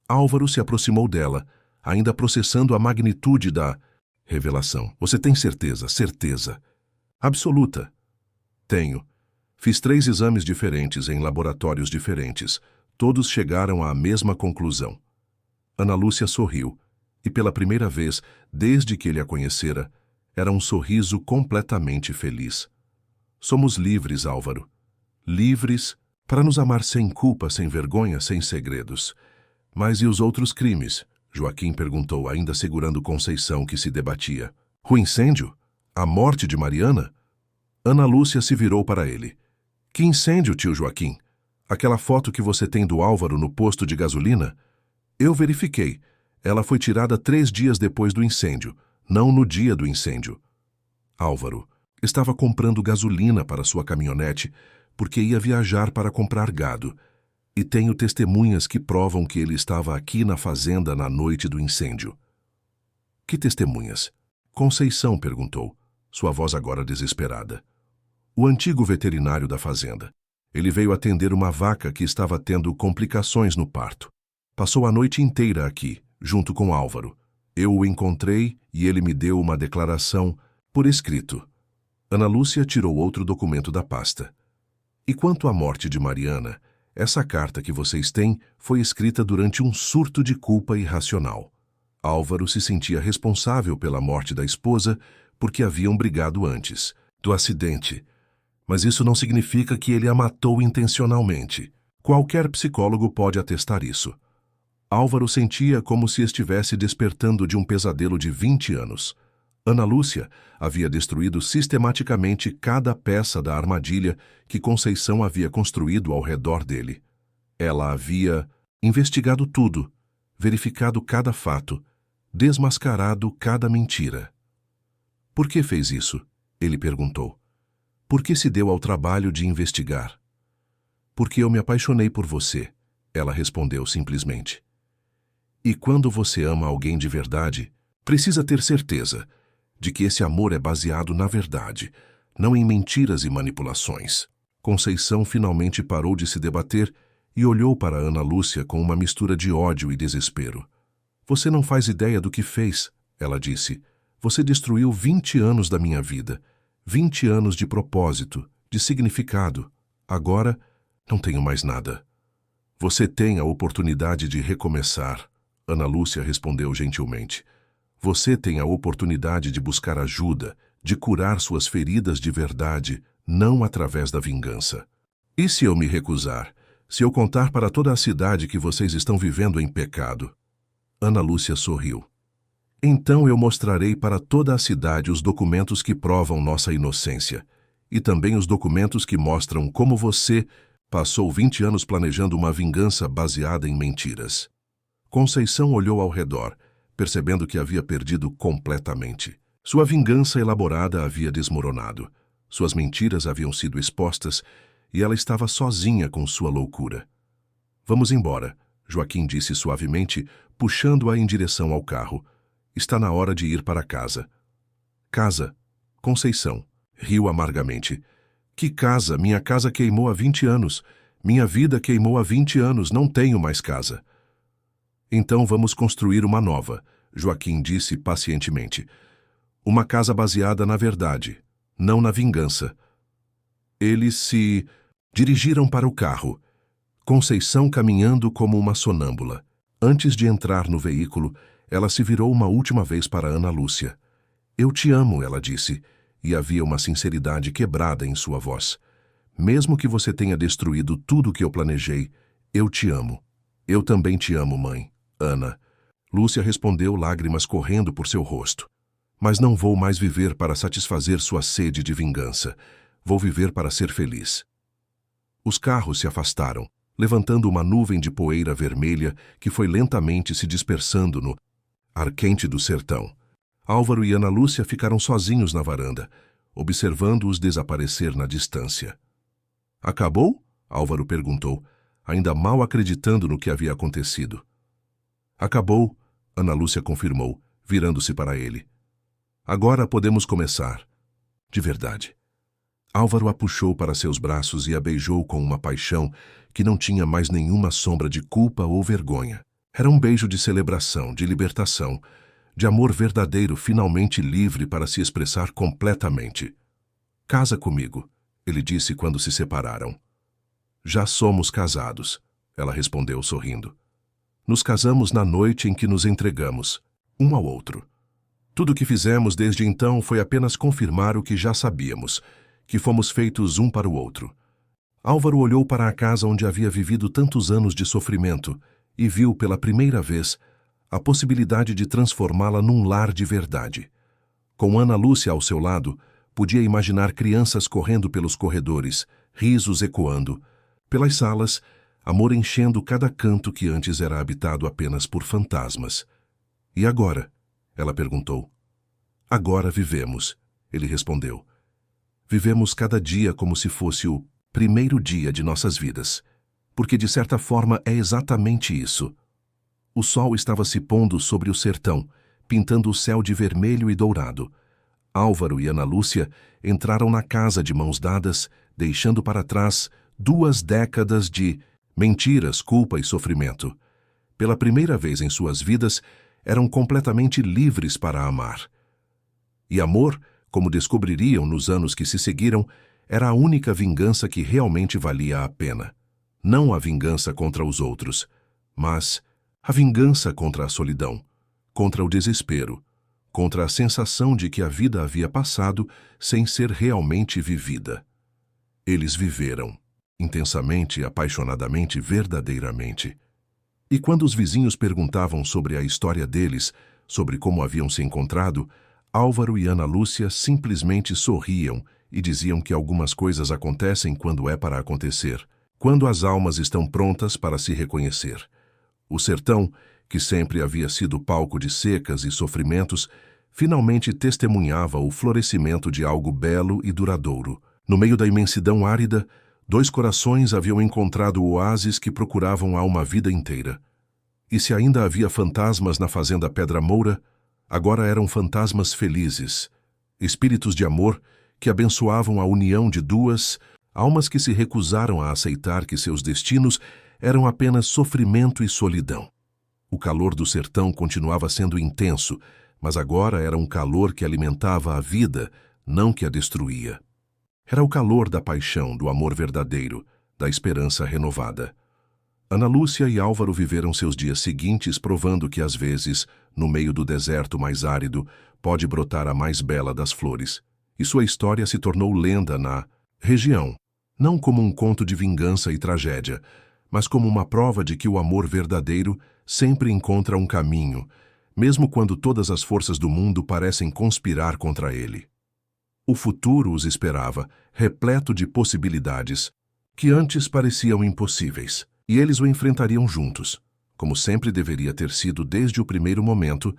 Álvaro se aproximou dela, ainda processando a magnitude da revelação. Você tem certeza? Certeza. Absoluta. Tenho. Fiz 3 exames diferentes em laboratórios diferentes. Todos chegaram à mesma conclusão. Ana Lúcia sorriu, e pela primeira vez, desde que ele a conhecera, era um sorriso completamente feliz. Somos livres, Álvaro. Livres para nos amar sem culpa, sem vergonha, sem segredos. Mas e os outros crimes? Joaquim perguntou, ainda segurando Conceição, que se debatia. O incêndio? A morte de Mariana? Ana Lúcia se virou para ele. Que incêndio, tio Joaquim? Aquela foto que você tem do Álvaro no posto de gasolina? Eu verifiquei. Ela foi tirada 3 dias depois do incêndio, não no dia do incêndio. Álvaro estava comprando gasolina para sua caminhonete porque ia viajar para comprar gado. E tenho testemunhas que provam que ele estava aqui na fazenda na noite do incêndio. Que testemunhas? Conceição perguntou, sua voz agora desesperada. O antigo veterinário da fazenda. Ele veio atender uma vaca que estava tendo complicações no parto. Passou a noite inteira aqui, junto com Álvaro. Eu o encontrei e ele me deu uma declaração por escrito. Ana Lúcia tirou outro documento da pasta. E quanto à morte de Mariana, essa carta que vocês têm foi escrita durante um surto de culpa irracional. Álvaro se sentia responsável pela morte da esposa porque haviam brigado antes do acidente. Mas isso não significa que ele a matou intencionalmente. Qualquer psicólogo pode atestar isso. Álvaro sentia como se estivesse despertando de um pesadelo de 20 anos. Ana Lúcia havia destruído sistematicamente cada peça da armadilha que Conceição havia construído ao redor dele. Ela havia investigado tudo, verificado cada fato, desmascarado cada mentira. Por que fez isso? Ele perguntou. Por que se deu ao trabalho de investigar? Porque eu me apaixonei por você, ela respondeu simplesmente. E quando você ama alguém de verdade, precisa ter certeza de que esse amor é baseado na verdade, não em mentiras e manipulações. Conceição finalmente parou de se debater e olhou para Ana Lúcia com uma mistura de ódio e desespero. Você não faz ideia do que fez, ela disse. Você destruiu 20 anos da minha vida, 20 anos de propósito, de significado. Agora, não tenho mais nada. Você tem a oportunidade de recomeçar, Ana Lúcia respondeu gentilmente. Você tem a oportunidade de buscar ajuda, de curar suas feridas de verdade, não através da vingança. E se eu me recusar? Se eu contar para toda a cidade que vocês estão vivendo em pecado? Ana Lúcia sorriu. Então eu mostrarei para toda a cidade os documentos que provam nossa inocência, e também os documentos que mostram como você passou 20 anos planejando uma vingança baseada em mentiras. Conceição olhou ao redor, percebendo que havia perdido completamente. Sua vingança elaborada havia desmoronado. Suas mentiras haviam sido expostas e ela estava sozinha com sua loucura. Vamos embora, Joaquim disse suavemente, puxando-a em direção ao carro. Está na hora de ir para casa. Casa? Conceição riu amargamente. Que casa? Minha casa queimou há 20 anos. Minha vida queimou há 20 anos. Não tenho mais casa. Então vamos construir uma nova, Joaquim disse pacientemente. Uma casa baseada na verdade, não na vingança. Eles se dirigiram para o carro, Conceição caminhando como uma sonâmbula. Antes de entrar no veículo, ela se virou uma última vez para Ana Lúcia. Eu te amo, ela disse, e havia uma sinceridade quebrada em sua voz. Mesmo que você tenha destruído tudo o que eu planejei, eu te amo. Eu também te amo, mãe. Ana. Lúcia respondeu, lágrimas correndo por seu rosto. Mas não vou mais viver para satisfazer sua sede de vingança. Vou viver para ser feliz. Os carros se afastaram, levantando uma nuvem de poeira vermelha que foi lentamente se dispersando no ar quente do sertão. Álvaro e Ana Lúcia ficaram sozinhos na varanda, observando-os desaparecer na distância. Acabou? Álvaro perguntou, ainda mal acreditando no que havia acontecido. Acabou, Ana Lúcia confirmou, virando-se para ele. Agora podemos começar. De verdade. Álvaro a puxou para seus braços e a beijou com uma paixão que não tinha mais nenhuma sombra de culpa ou vergonha. Era um beijo de celebração, de libertação, de amor verdadeiro finalmente livre para se expressar completamente. "Casa comigo", ele disse quando se separaram. "Já somos casados", ela respondeu sorrindo. "Nos casamos na noite em que nos entregamos, um ao outro. Tudo o que fizemos desde então foi apenas confirmar o que já sabíamos, que fomos feitos um para o outro." Álvaro olhou para a casa onde havia vivido tantos anos de sofrimento e viu pela primeira vez a possibilidade de transformá-la num lar de verdade. Com Ana Lúcia ao seu lado, podia imaginar crianças correndo pelos corredores, risos ecoando, pelas salas, amor enchendo cada canto que antes era habitado apenas por fantasmas. "E agora?" ela perguntou. "Agora vivemos", ele respondeu. "Vivemos cada dia como se fosse o primeiro dia de nossas vidas, porque de certa forma é exatamente isso." O sol estava se pondo sobre o sertão, pintando o céu de vermelho e dourado. Álvaro e Ana Lúcia entraram na casa de mãos dadas, deixando para trás 2 décadas de mentiras, culpa e sofrimento. Pela primeira vez em suas vidas, eram completamente livres para amar. E amor, como descobririam nos anos que se seguiram, era a única vingança que realmente valia a pena. Não a vingança contra os outros, mas a vingança contra a solidão, contra o desespero, contra a sensação de que a vida havia passado sem ser realmente vivida. Eles viveram, intensamente, apaixonadamente, verdadeiramente. E quando os vizinhos perguntavam sobre a história deles, sobre como haviam se encontrado, Álvaro e Ana Lúcia simplesmente sorriam e diziam que algumas coisas acontecem quando é para acontecer, quando as almas estão prontas para se reconhecer. O sertão, que sempre havia sido palco de secas e sofrimentos, finalmente testemunhava o florescimento de algo belo e duradouro. No meio da imensidão árida, 2 corações haviam encontrado oásis que procuravam há uma vida inteira. E se ainda havia fantasmas na fazenda Pedra Moura, agora eram fantasmas felizes, espíritos de amor que abençoavam a união de 2 almas que se recusaram a aceitar que seus destinos eram apenas sofrimento e solidão. O calor do sertão continuava sendo intenso, mas agora era um calor que alimentava a vida, não que a destruía. Era o calor da paixão, do amor verdadeiro, da esperança renovada. Ana Lúcia e Álvaro viveram seus dias seguintes provando que às vezes, no meio do deserto mais árido, pode brotar a mais bela das flores. E sua história se tornou lenda na região, não como um conto de vingança e tragédia, mas como uma prova de que o amor verdadeiro sempre encontra um caminho, mesmo quando todas as forças do mundo parecem conspirar contra ele. O futuro os esperava, repleto de possibilidades, que antes pareciam impossíveis, e eles o enfrentariam juntos, como sempre deveria ter sido desde o primeiro momento